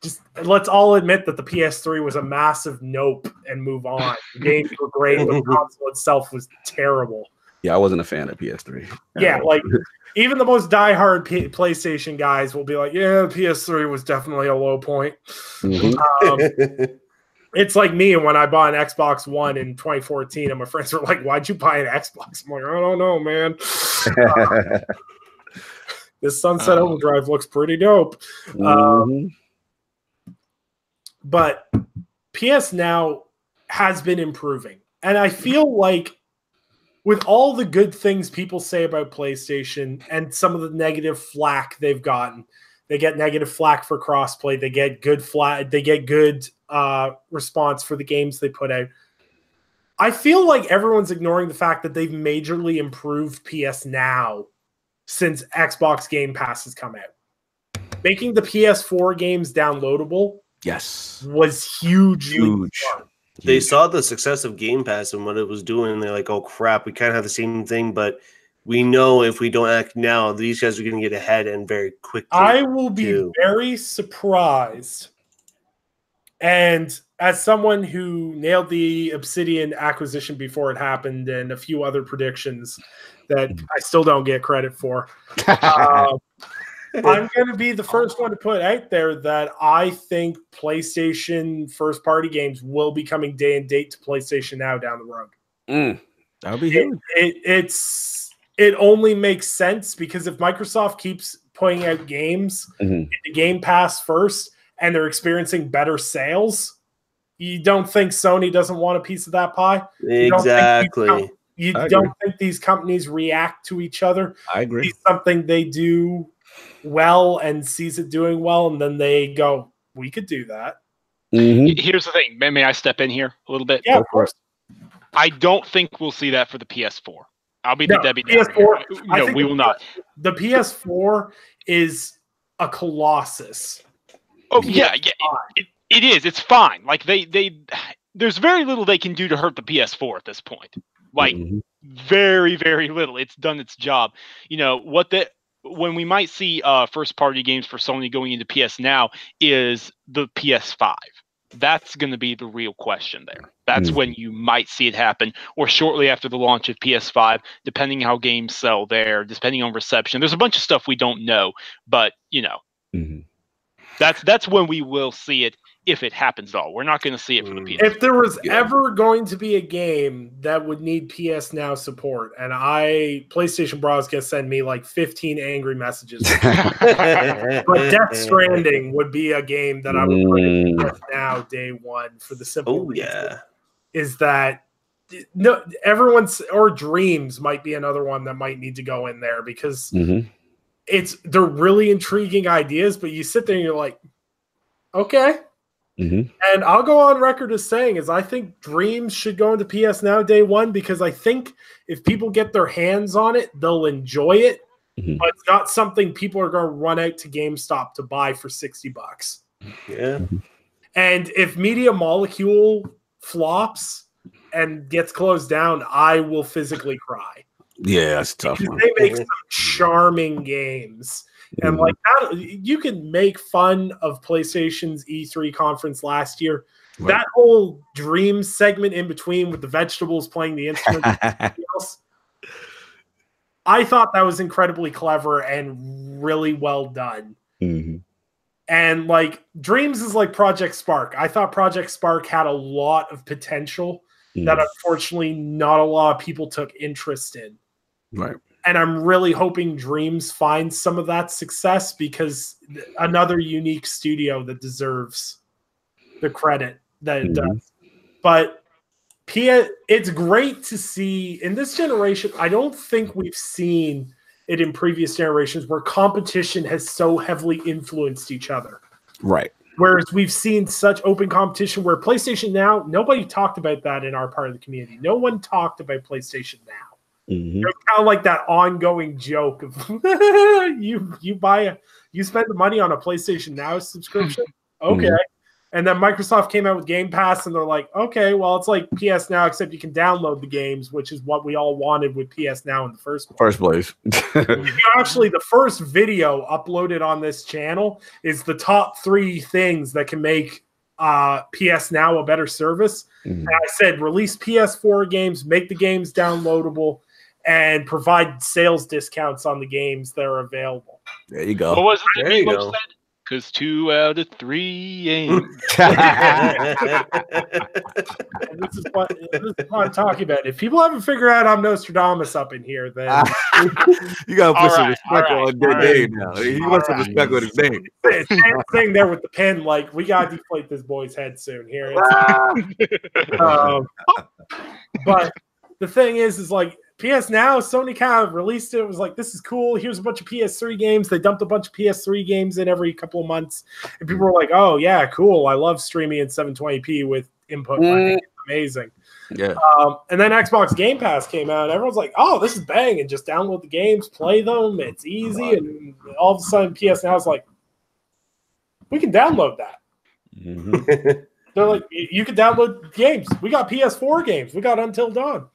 just let's all admit that the PS3 was a massive nope and move on. The games were great, but the console itself was terrible. Yeah, I wasn't a fan of PS3. Yeah, like even the most diehard PlayStation guys will be like, yeah, PS3 was definitely a low point. It's like me when I bought an Xbox One in 2014, and my friends were like, "Why'd you buy an Xbox?" I'm like, "I don't know, man. This Sunset Overdrive looks pretty dope." But PS Now has been improving, and I feel like with all the good things people say about PlayStation and some of the negative flack they've gotten, they get negative flack for crossplay. They get good response for the games they put out. I feel like everyone's ignoring the fact that they've majorly improved PS Now since Xbox Game Pass has come out. Making the PS4 games downloadable, was hugely fun. They saw the success of Game Pass and what it was doing, and they're like, "Oh crap, we kind of have the same thing, but we know if we don't act now, these guys are going to get ahead and very quickly." I will be very surprised. And as someone who nailed the Obsidian acquisition before it happened and a few other predictions that I still don't get credit for, I'm going to be the first one to put out there that I think PlayStation first-party games will be coming day and date to PlayStation Now down the road. That'll be huge. It only makes sense because if Microsoft keeps putting out games in the Game Pass first and they're experiencing better sales, you don't think Sony doesn't want a piece of that pie? Exactly. You don't think these companies react to each other? I agree. It's something they do well and sees it doing well, and then they go, we could do that. Here's the thing. May I step in here a little bit? Yeah, of course. I don't think we'll see that for the PS4. I'll be the Debbie PS4. No, we will not. The PS4 is a colossus. Oh yeah, it is. It's fine. Like there's very little they can do to hurt the PS4 at this point. Like very, very little. It's done its job. You know when we might see first party games for Sony going into PS Now is the PS5. That's going to be the real question there. That's when you might see it happen, or shortly after the launch of PS5, depending how games sell there, depending on reception. There's a bunch of stuff we don't know, but that's when we will see it if it happens at all. We're not going to see it for the PS5. If there was ever going to be a game that would need PS Now support, and PlayStation Bros can send me like 15 angry messages, but Death Stranding would be a game that I would put in PS Now day one for the simple reason is that or Dreams might be another one that might need to go in there because they're really intriguing ideas, but you sit there and you're like, okay. And I'll go on record as saying I think Dreams should go into PS Now day one because I think if people get their hands on it, they'll enjoy it. But it's not something people are going to run out to GameStop to buy for $60. Yeah. And if Media Molecule flops and gets closed down, I will physically cry. Yeah, that's tough. They make some charming games. And like that, you can make fun of PlayStation's E3 conference last year. Right. That whole Dreams segment in between with the vegetables playing the instruments, else, I thought that was incredibly clever and really well done. And like Dreams is like Project Spark. I thought Project Spark had a lot of potential that unfortunately not a lot of people took interest in. Right. And I'm really hoping Dreams finds some of that success because another unique studio that deserves the credit that it does. But it's great to see in this generation. I don't think we've seen it in previous generations where competition has so heavily influenced each other. Right. Whereas we've seen such open competition where PlayStation Now, nobody talked about that in our part of the community. No one talked about PlayStation Now. It's kind of like that ongoing joke of you spend the money on a PlayStation Now subscription. Okay. And then Microsoft came out with Game Pass and they're like, okay, well, it's like PS Now, except you can download the games, which is what we all wanted with PS Now in the first place. Actually, the first video uploaded on this channel is the top 3 things that can make PS Now a better service. And I said, release PS4 games, make the games downloadable, and provide sales discounts on the games that are available. There you go. What was it There you that go. said? Because 2 out of 3 ain't. And this is what I'm talking about. If people haven't figured out I'm Nostradamus up in here, then You gotta put some All respect right, on their all name now. He wants some respect on his name. same thing there with the pen. Like, we gotta deflate this boy's head soon here. But the thing is like PS Now, Sony kind of released it. It was like, this is cool. Here's a bunch of PS3 games. They dumped a bunch of PS3 games in every couple of months, and people were like, "Oh yeah, cool. I love streaming in 720p with input. It's amazing." Yeah. And then Xbox Game Pass came out, and everyone's like, "Oh, this is bang!" And just download the games, play them. It's easy. And all of a sudden, PS Now is like, "We can download that." Mm-hmm. They're like, "You can download games. We got PS4 games. We got Until Dawn.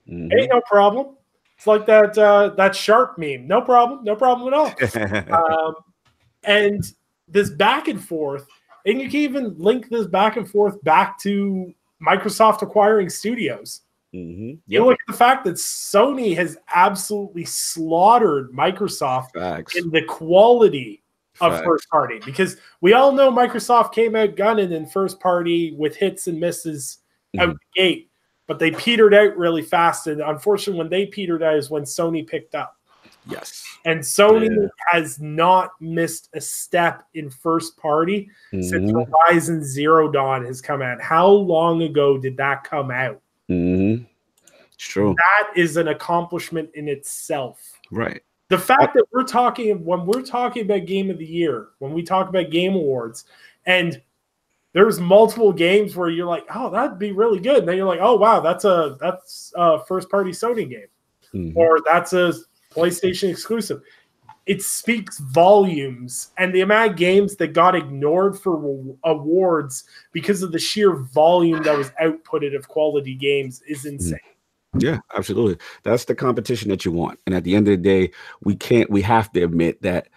Mm-hmm. Ain't no problem." It's like that Sharp meme. No problem at all. And this back and forth, and you can even link this back and forth back to Microsoft acquiring studios. Mm-hmm. You look at the fact that Sony has absolutely slaughtered Microsoft in the quality of first party, because we all know Microsoft came out gunning in first party with hits and misses out the gate, but they petered out really fast. And unfortunately, when they petered out is when Sony picked up. Yes. And Sony has not missed a step in first party since Horizon Zero Dawn has come out. How long ago did that come out? Mm-hmm. It's true. That is an accomplishment in itself. Right. The fact that when we're talking about Game of the Year, when we talk about Game Awards, and there's multiple games where you're like, "Oh, that'd be really good," and then you're like, "Oh, wow, that's a first party Sony game, or that's a PlayStation exclusive." It speaks volumes, and the amount of games that got ignored for awards because of the sheer volume that was outputted of quality games is insane. Yeah, absolutely. That's the competition that you want. And at the end of the day, we have to admit that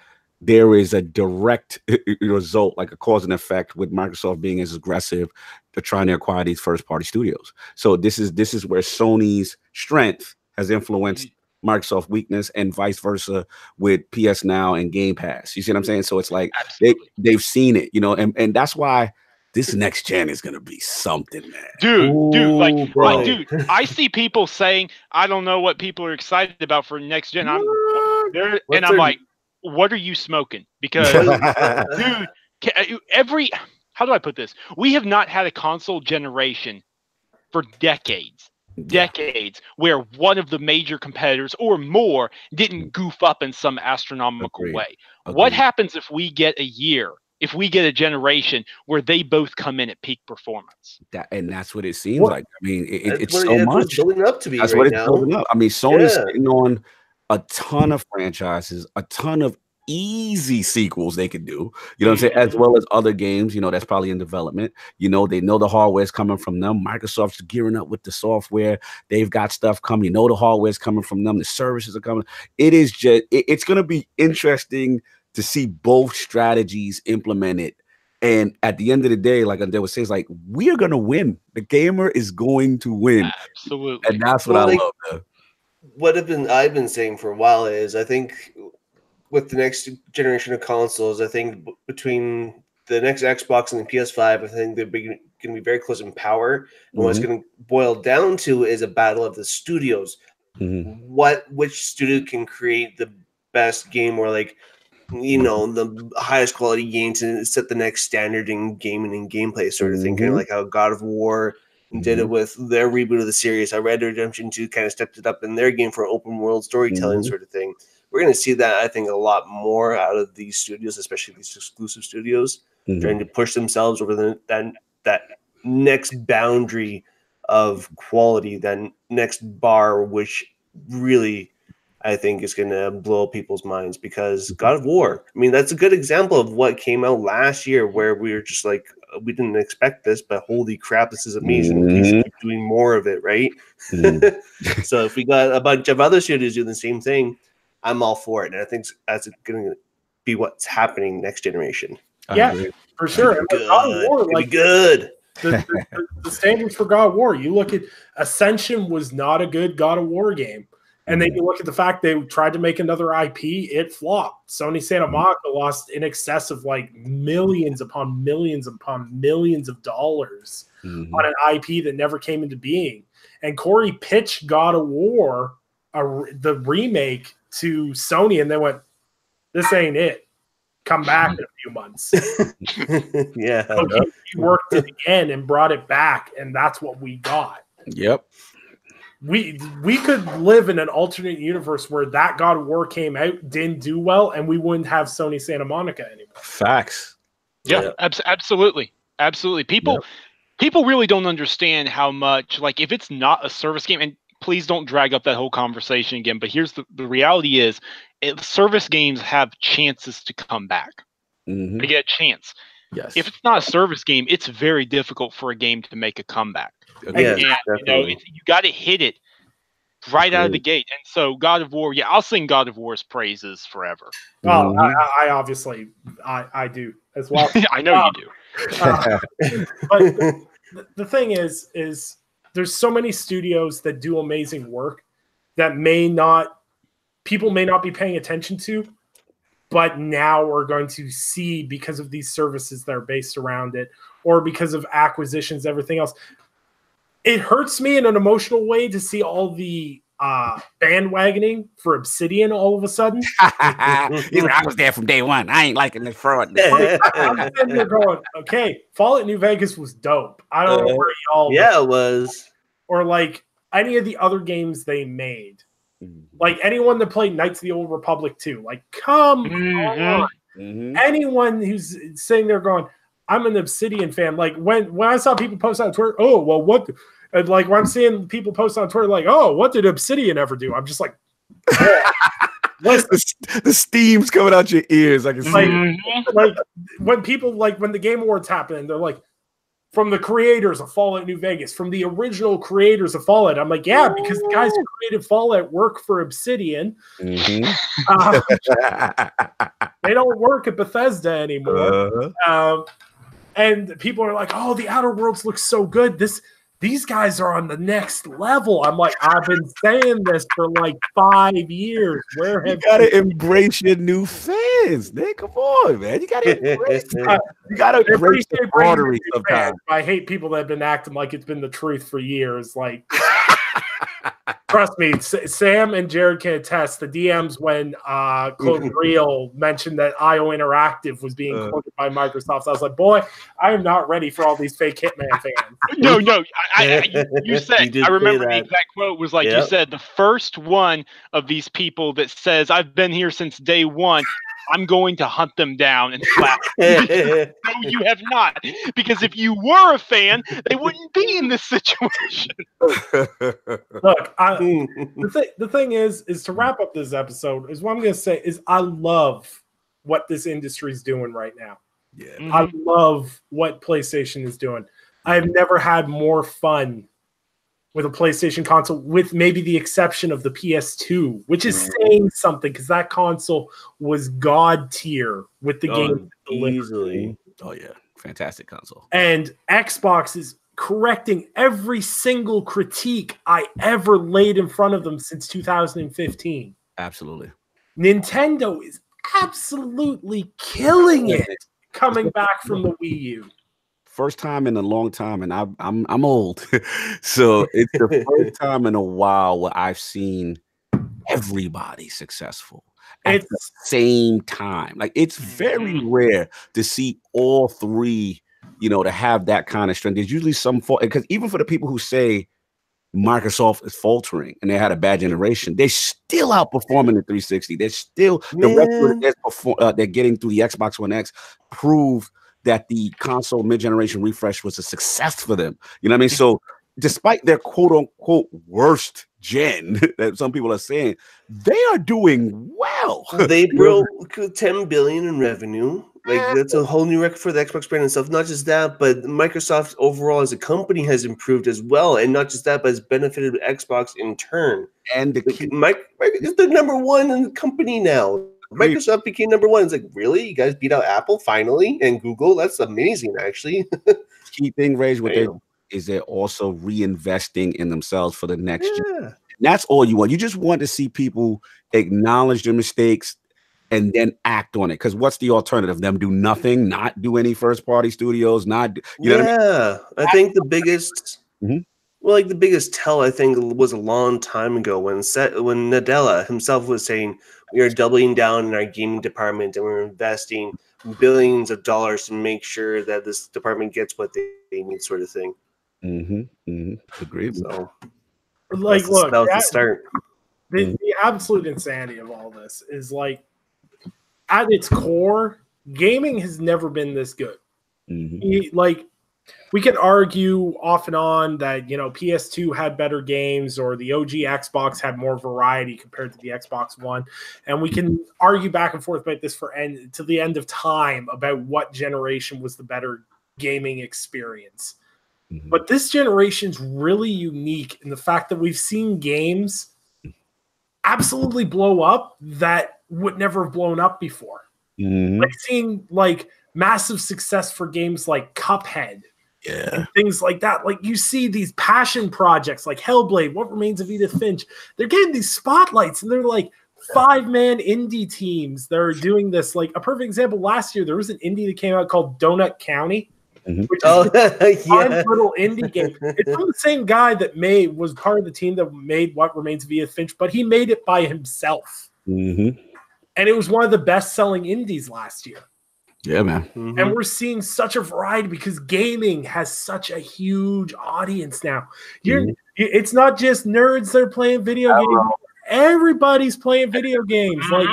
there is a direct result, like a cause and effect, with Microsoft being as aggressive to trying to acquire these first party studios. So this is where Sony's strength has influenced Microsoft weakness, and vice versa with PS Now and Game Pass. You see what I'm saying? So it's like they've seen it, and that's why this next gen is gonna be something, man. Dude, I see people saying, I don't know what people are excited about for next gen. I'm like, what are you smoking? Because dude, how do I put this? We have not had a console generation for decades where one of the major competitors or more didn't goof up in some astronomical way. What happens if we get a generation where they both come in at peak performance? That's what it seems like. I mean, it's so much. What it's building up to be. That's right what it's now. building up. I mean, Sony's sitting on a ton of franchises, a ton of easy sequels they could do, what I'm saying, as well as other games, that's probably in development. They know the hardware is coming from them. Microsoft's gearing up with the software. They've got stuff coming. The hardware is coming from them. The services are coming. It is just, it's going to be interesting to see both strategies implemented. And at the end of the day, like they would say, it's like, we are going to win. The gamer is going to win. Absolutely. And that's what I love, man. What I've been saying for a while is, I think with the next generation of consoles, I think between the next Xbox and the PS5, I think they're going to be very close in power. And what it's going to boil down to is a battle of the studios. Which studio can create the best game, or like, the highest quality games, and set the next standard in gaming and gameplay sort of thing. Kind of like how God of War did it with their reboot of the series. How Red Dead Redemption 2 kind of stepped it up in their game for open world storytelling sort of thing. We're going to see that, I think, a lot more out of these studios, especially these exclusive studios, trying to push themselves over that next boundary of quality, that next bar, which really, I think, is going to blow people's minds. Because God of War, I mean, that's a good example of what came out last year, where we were just like, we didn't expect this, but holy crap, this is amazing. Please keep doing more of it, right? So if we got a bunch of other studios doing the same thing, I'm all for it. And I think that's going to be what's happening next generation. Yeah, for sure. And God of War, like, good. The standards for God of War, you look at Ascension was not a good God of War game. And then you look at the fact they tried to make another IP, it flopped. Sony Santa Monica lost in excess of like millions upon millions upon millions of dollars on an IP that never came into being. And Corey pitched God of War, the remake, to Sony, and they went, "This ain't it. Come back in a few months." Yeah. So he worked it again and brought it back, and that's what we got. Yep. We could live in an alternate universe where that God of War came out, didn't do well, and we wouldn't have Sony Santa Monica anymore. Facts. Yeah, absolutely. People really don't understand how much, like, if it's not a service game, and please don't drag up that whole conversation again, but here's the reality is, service games have chances to come back. They get a chance. Yes. If it's not a service game, it's very difficult for a game to make a comeback. Yes, and, you got to hit it right out of the gate. And so God of War, I'll sing God of War's praises forever. Well, I obviously I do as well. I know you do. But the thing is there's so many studios that do amazing work that people may not be paying attention to, but now we're going to see because of these services that are based around it, or because of acquisitions, everything else. It hurts me in an emotional way to see all the bandwagoning for Obsidian all of a sudden. I was there from day one. I ain't liking this fraud. I'm sitting there going, okay, Fallout New Vegas was dope. I don't know where y'all it was. Or like any of the other games they made. Like anyone that played Knights of the Old Republic 2. Like, come on. Anyone who's sitting there going, I'm an Obsidian fan. Like when I saw people post on Twitter, oh, well, what? And like when I'm seeing people post on Twitter, like, oh, what did Obsidian ever do? I'm just like, the steam's coming out your ears. I can see. Like when people, like when the Game Awards happen, they're like, from the creators of Fallout New Vegas, from the original creators of Fallout. I'm like, yeah, because the guys who created Fallout work for Obsidian. They don't work at Bethesda anymore. And people are like, oh, the Outer Worlds looks so good. These guys are on the next level. I'm like, I've been saying this for like 5 years. Where have you gotta embrace your new fans, Nick? Come on, man. You gotta embrace you gotta embrace the broadery sometimes. I hate people that have been acting like it's been the truth for years. Like, trust me, Sam and Jared can attest. The DMs when Claude Real mentioned that IO Interactive was being quoted by Microsoft, so I was like, boy, I am not ready for all these fake Hitman fans. No, you said, I remember the exact quote was like, you said, the first one of these people that says, I've been here since day one, I'm going to hunt them down and slap them. No, you have not. Because if you were a fan, they wouldn't be in this situation. Look, the thing is to wrap up this episode, is what I'm going to say is I love what this industry is doing right now. Yeah, I love what PlayStation is doing. I have never had more fun with a PlayStation console, with maybe the exception of the PS2, which is saying something because that console was god tier with the game. Easily. Oh yeah, fantastic console. And Xbox is correcting every single critique I ever laid in front of them since 2015. Absolutely. Nintendo is absolutely killing it coming back from the Wii U. First time in a long time, and I'm old, so it's the first time in a while where I've seen everybody successful at the same time. Like, it's very rare to see all three, to have that kind of strength. There's usually some fault, because even for the people who say Microsoft is faltering and they had a bad generation, they're still outperforming the 360. They're still the record they're getting through the Xbox One X prove that the console mid-generation refresh was a success for them. You know what I mean? So despite their quote-unquote worst gen that some people are saying, they are doing well. They broke 10 billion in revenue. Like, that's a whole new record for the Xbox brand and stuff. Not just that, but Microsoft overall as a company has improved as well. And not just that, but has benefited Xbox in turn. And the is the number one in the company now. Microsoft became number one. It's like, really? You guys beat out Apple finally and Google? That's amazing, actually. Key thing, Rage, they're also reinvesting in themselves for the next year. That's all you want. You just want to see people acknowledge their mistakes and then act on it. Because what's the alternative? Them do nothing, not do any first-party studios, not do, you know what I mean? I think the biggest, well, like the biggest tell, I think, was a long time ago when Nadella himself was saying we are doubling down in our gaming department and we're investing billions of dollars to make sure that this department gets what they need, sort of thing. Agreed. So, like, look, that was the start. The absolute insanity of all this is like, at its core, gaming has never been this good. Like, we can argue off and on that, you know, PS2 had better games or the OG Xbox had more variety compared to the Xbox One. And we can argue back and forth about this to the end of time about what generation was the better gaming experience. But this generation's really unique in the fact that we've seen games absolutely blow up that would never have blown up before. Like seeing like massive success for games like Cuphead and things like that. Like you see these passion projects like Hellblade, What Remains of Edith Finch. They're getting these spotlights and they're like 5-man indie teams. They're doing this. Like a perfect example, last year there was an indie that came out called Donut County. Which is a fun little indie game. It's from the same guy that was part of the team that made What Remains of Edith Finch, but he made it by himself. And it was one of the best-selling indies last year. Yeah, man. And we're seeing such a variety because gaming has such a huge audience now. It's not just nerds that are playing video games. Everybody's playing video games. Like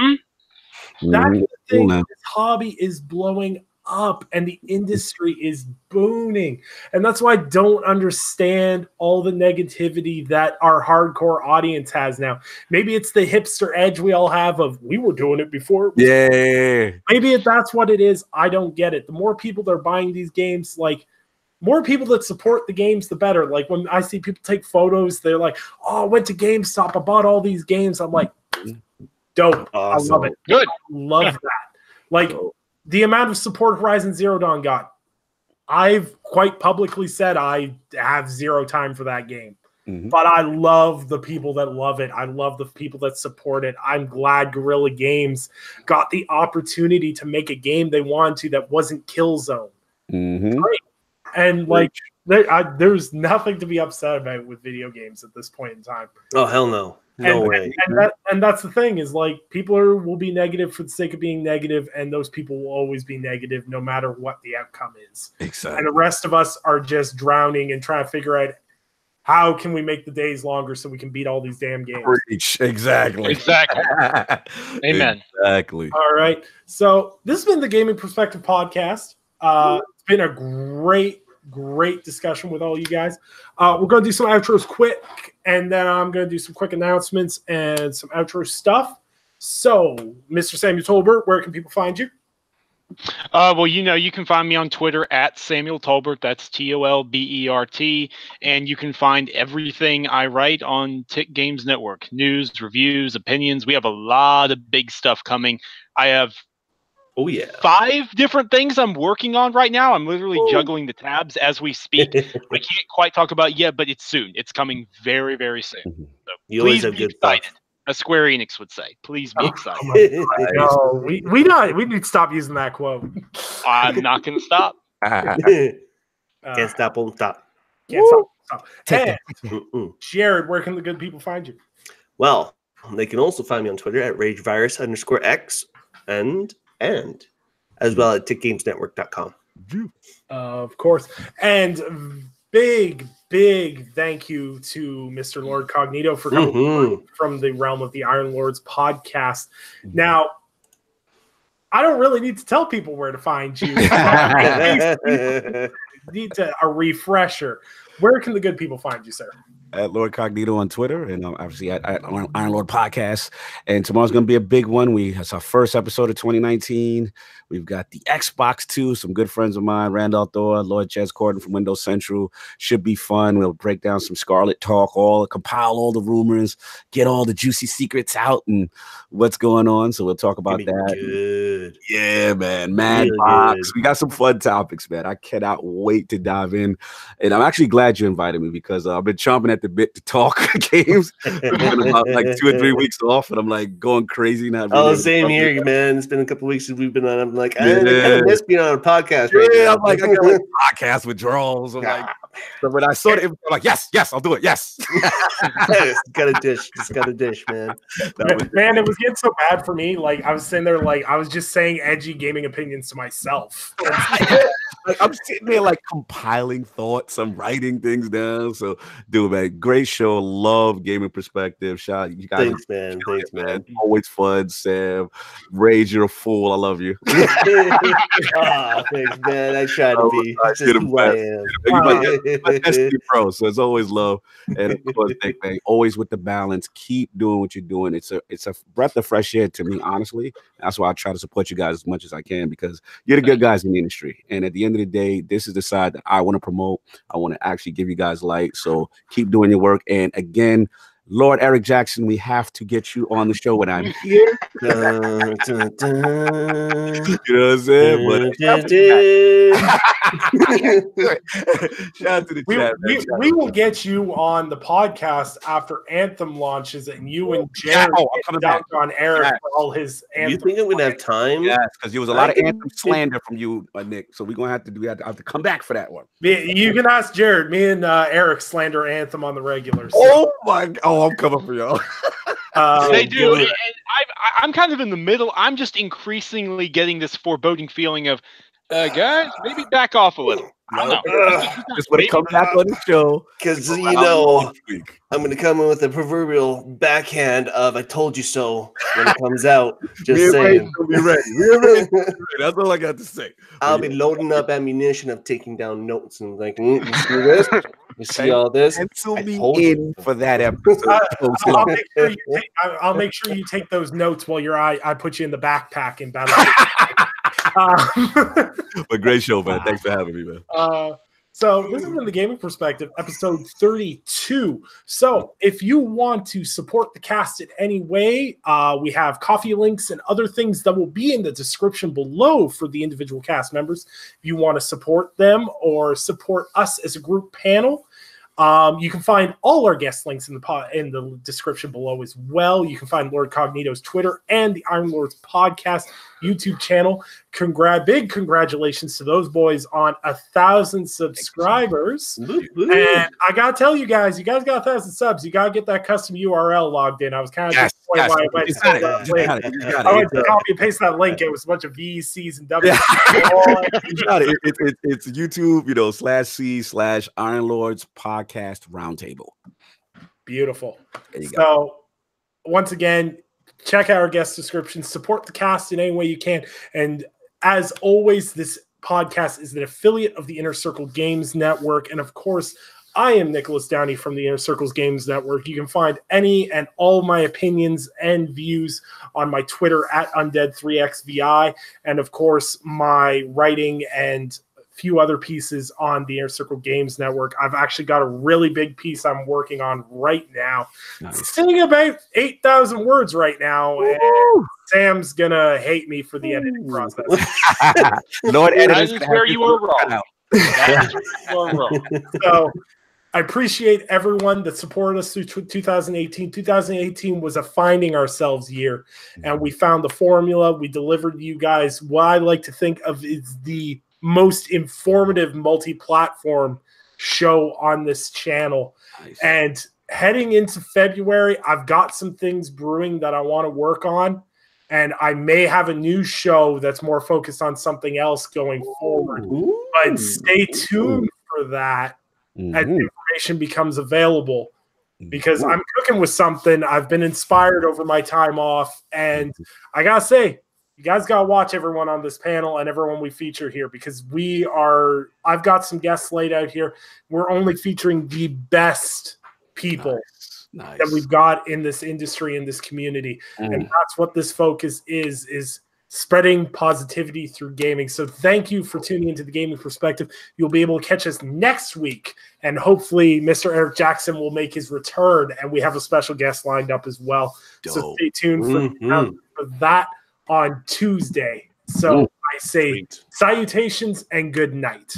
that's the thing. This hobby is blowing up and the industry is booming, and that's why I don't understand all the negativity that our hardcore audience has now. Maybe it's the hipster edge we all have of we were doing it before. Maybe that's what it is. I don't get it. The more people that are buying these games, like more people that support the games, the better. Like when I see people take photos, they're like, "Oh, I went to GameStop, I bought all these games." I'm like, dope. Awesome. I love it. Good. I love that. Like the amount of support Horizon Zero Dawn got, I've quite publicly said I have zero time for that game. But I love the people that love it. I love the people that support it. I'm glad Guerrilla Games got the opportunity to make a game they wanted to that wasn't Killzone. Great. And like, there's nothing to be upset about with video games at this point in time. Oh, hell no. No way. And that's the thing is like people will be negative for the sake of being negative, and those people will always be negative no matter what the outcome is. Exactly. And the rest of us are just drowning and trying to figure out how can we make the days longer so we can beat all these damn games. Exactly. Amen. Exactly. All right. So this has been the Gaming Perspective Podcast. It's been a great discussion with all you guys. We're going to do some outros quick, and then I'm going to do some quick announcements and some outro stuff. So, Mr. Samuel Tolbert, where can people find you? Well, you can find me on Twitter at Samuel Tolbert. That's Tolbert. And you can find everything I write on Tick Games Network. News, reviews, opinions. We have a lot of big stuff coming. I have 5 different things I'm working on right now. I'm literally juggling the tabs as we speak. I can't quite talk about it yet, but it's soon. It's coming very, very soon. So please be excited. As Square Enix would say. Please be excited. No, we need to stop using that quote. I'm not going to stop. Can't stop, won't stop. Can't stop. Hey, Jared, where can the good people find you? Well, they can also find me on Twitter at RageVirus_X and as well at tickgamesnetwork.com. Of course. And big thank you to Mr. Lord Cognito for coming from the Realm of the Iron Lords podcast. Now, I don't really need to tell people where to find you. Need a refresher. Where can the good people find you, sir? At Lord Cognito on Twitter, and obviously at Iron Lord Podcast. And tomorrow's going to be a big one. It's our first episode of 2019. We've got the Xbox 2, some good friends of mine, Randall Thor, Lloyd Ches Corden from Windows Central. Should be fun. We'll break down some Scarlet talk, compile all the rumors, get all the juicy secrets out and what's going on. So we'll talk about that. Good. Yeah, man. Mad Box. We got some fun topics, man. I cannot wait to dive in. And I'm actually glad you invited me because I've been chomping at the bit to talk games. It's been about like 2 or 3 weeks off, and I'm like going crazy now. Oh, same here, man. It's been a couple weeks since we've been on. I'm like, I kind of miss being on a podcast right now. I'm like, I got like podcast withdrawals. I'm like, so when I saw it, I'm like, yes, I'll do it. Yes. Just got a dish, man. Man, it was getting so bad for me. Like, I was sitting there, like, I was just saying edgy gaming opinions to myself. Like, I'm sitting there like compiling thoughts. I'm writing things down. So, dude, man, great show. Love Gaming Perspective. Shout you guys. Thanks, man. Always fun, Sam. Rage, you're a fool. I love you. Thanks, man. I try to be. That's just who I am. My Destiny Pro, so it's always love. And of course, man, always with the balance. Keep doing what you're doing. It's a breath of fresh air to me, honestly. That's why I try to support you guys as much as I can, because you're the good guys in the industry. And at the end of the day, this is the side that I want to promote. I want to actually give you guys light. So keep doing your work. And again, Lord Eric Jackson, we have to get you on the show when I'm here. You know what I'm saying? Shout out to the chat. We will get you on the podcast after Anthem launches, and you and Jared dunk on Eric for all his Anthem. You think I'm gonna have time? Yes, because there was a lot of Anthem slander from you, Nick. So we're gonna have to come back for that one. You can ask Jared. Me and Eric slander Anthem on the regular. So. Oh my God. Oh, I'm coming for y'all. They do. And I'm kind of in the middle. I'm just increasingly getting this foreboding feeling of, guys, maybe back off a little. I don't know. Just want to come back on the show. Because, I'm going to come in with the proverbial backhand of I told you so when it comes out. Just saying. We're ready. That's all I got to say. I'll be loading up ammunition of taking down notes and like, you see this? You see all this? Pencil me in for that episode. I'll make sure you take those notes while I put you in the backpack in battle. But great show, man. Thanks for having me, man. So this is in the Gaming Perspective, episode 32. So if you want to support the cast in any way, we have coffee links and other things that will be in the description below for the individual cast members. If you want to support them or support us as a group panel, you can find all our guest links in the description below as well. You can find Lord Cognito's Twitter and the Iron Lords podcast YouTube channel. Big congratulations to those boys on 1,000 subscribers. And I gotta tell you guys got 1,000 subs. You gotta get that custom URL logged in. I was kind of disappointed why I went to copy and paste that link. It was a bunch of V's, C's, and W's. It's YouTube, /C/Iron Lords podcast roundtable. Beautiful. So once again, check out our guest description, support the cast in any way you can. And as always, this podcast is an affiliate of the Inner Circle Games Network. And of course, I am Nicholas Downey from the Inner Circles Games Network. You can find any and all my opinions and views on my Twitter at Undead3XVI. And of course, my writing and few other pieces on the Inner Circle Games Network. I've actually got a really big piece I'm working on right now. Nice. Sitting about 8,000 words right now. And Sam's gonna hate me for the editing process. Lord, that is where you are wrong. So I appreciate everyone that supported us through 2018. 2018 was a finding ourselves year, and we found the formula. We delivered you guys what I like to think of is the most informative multi-platform show on this channel. Nice. And heading into February, I've got some things brewing that I want to work on, and I may have a new show that's more focused on something else going forward. But stay tuned for that as information becomes available, because I'm cooking with something. I've been inspired over my time off, and I gotta say, you guys got to watch everyone on this panel and everyone we feature here, because I've got some guests laid out here. We're only featuring the best people that we've got in this industry, in this community. And that's what this focus is spreading positivity through gaming. So thank you for tuning into the Gaming Perspective. You'll be able to catch us next week, and hopefully Mr. Eric Jackson will make his return, and we have a special guest lined up as well. Dope. So stay tuned for that on Tuesday. So I say salutations and good night.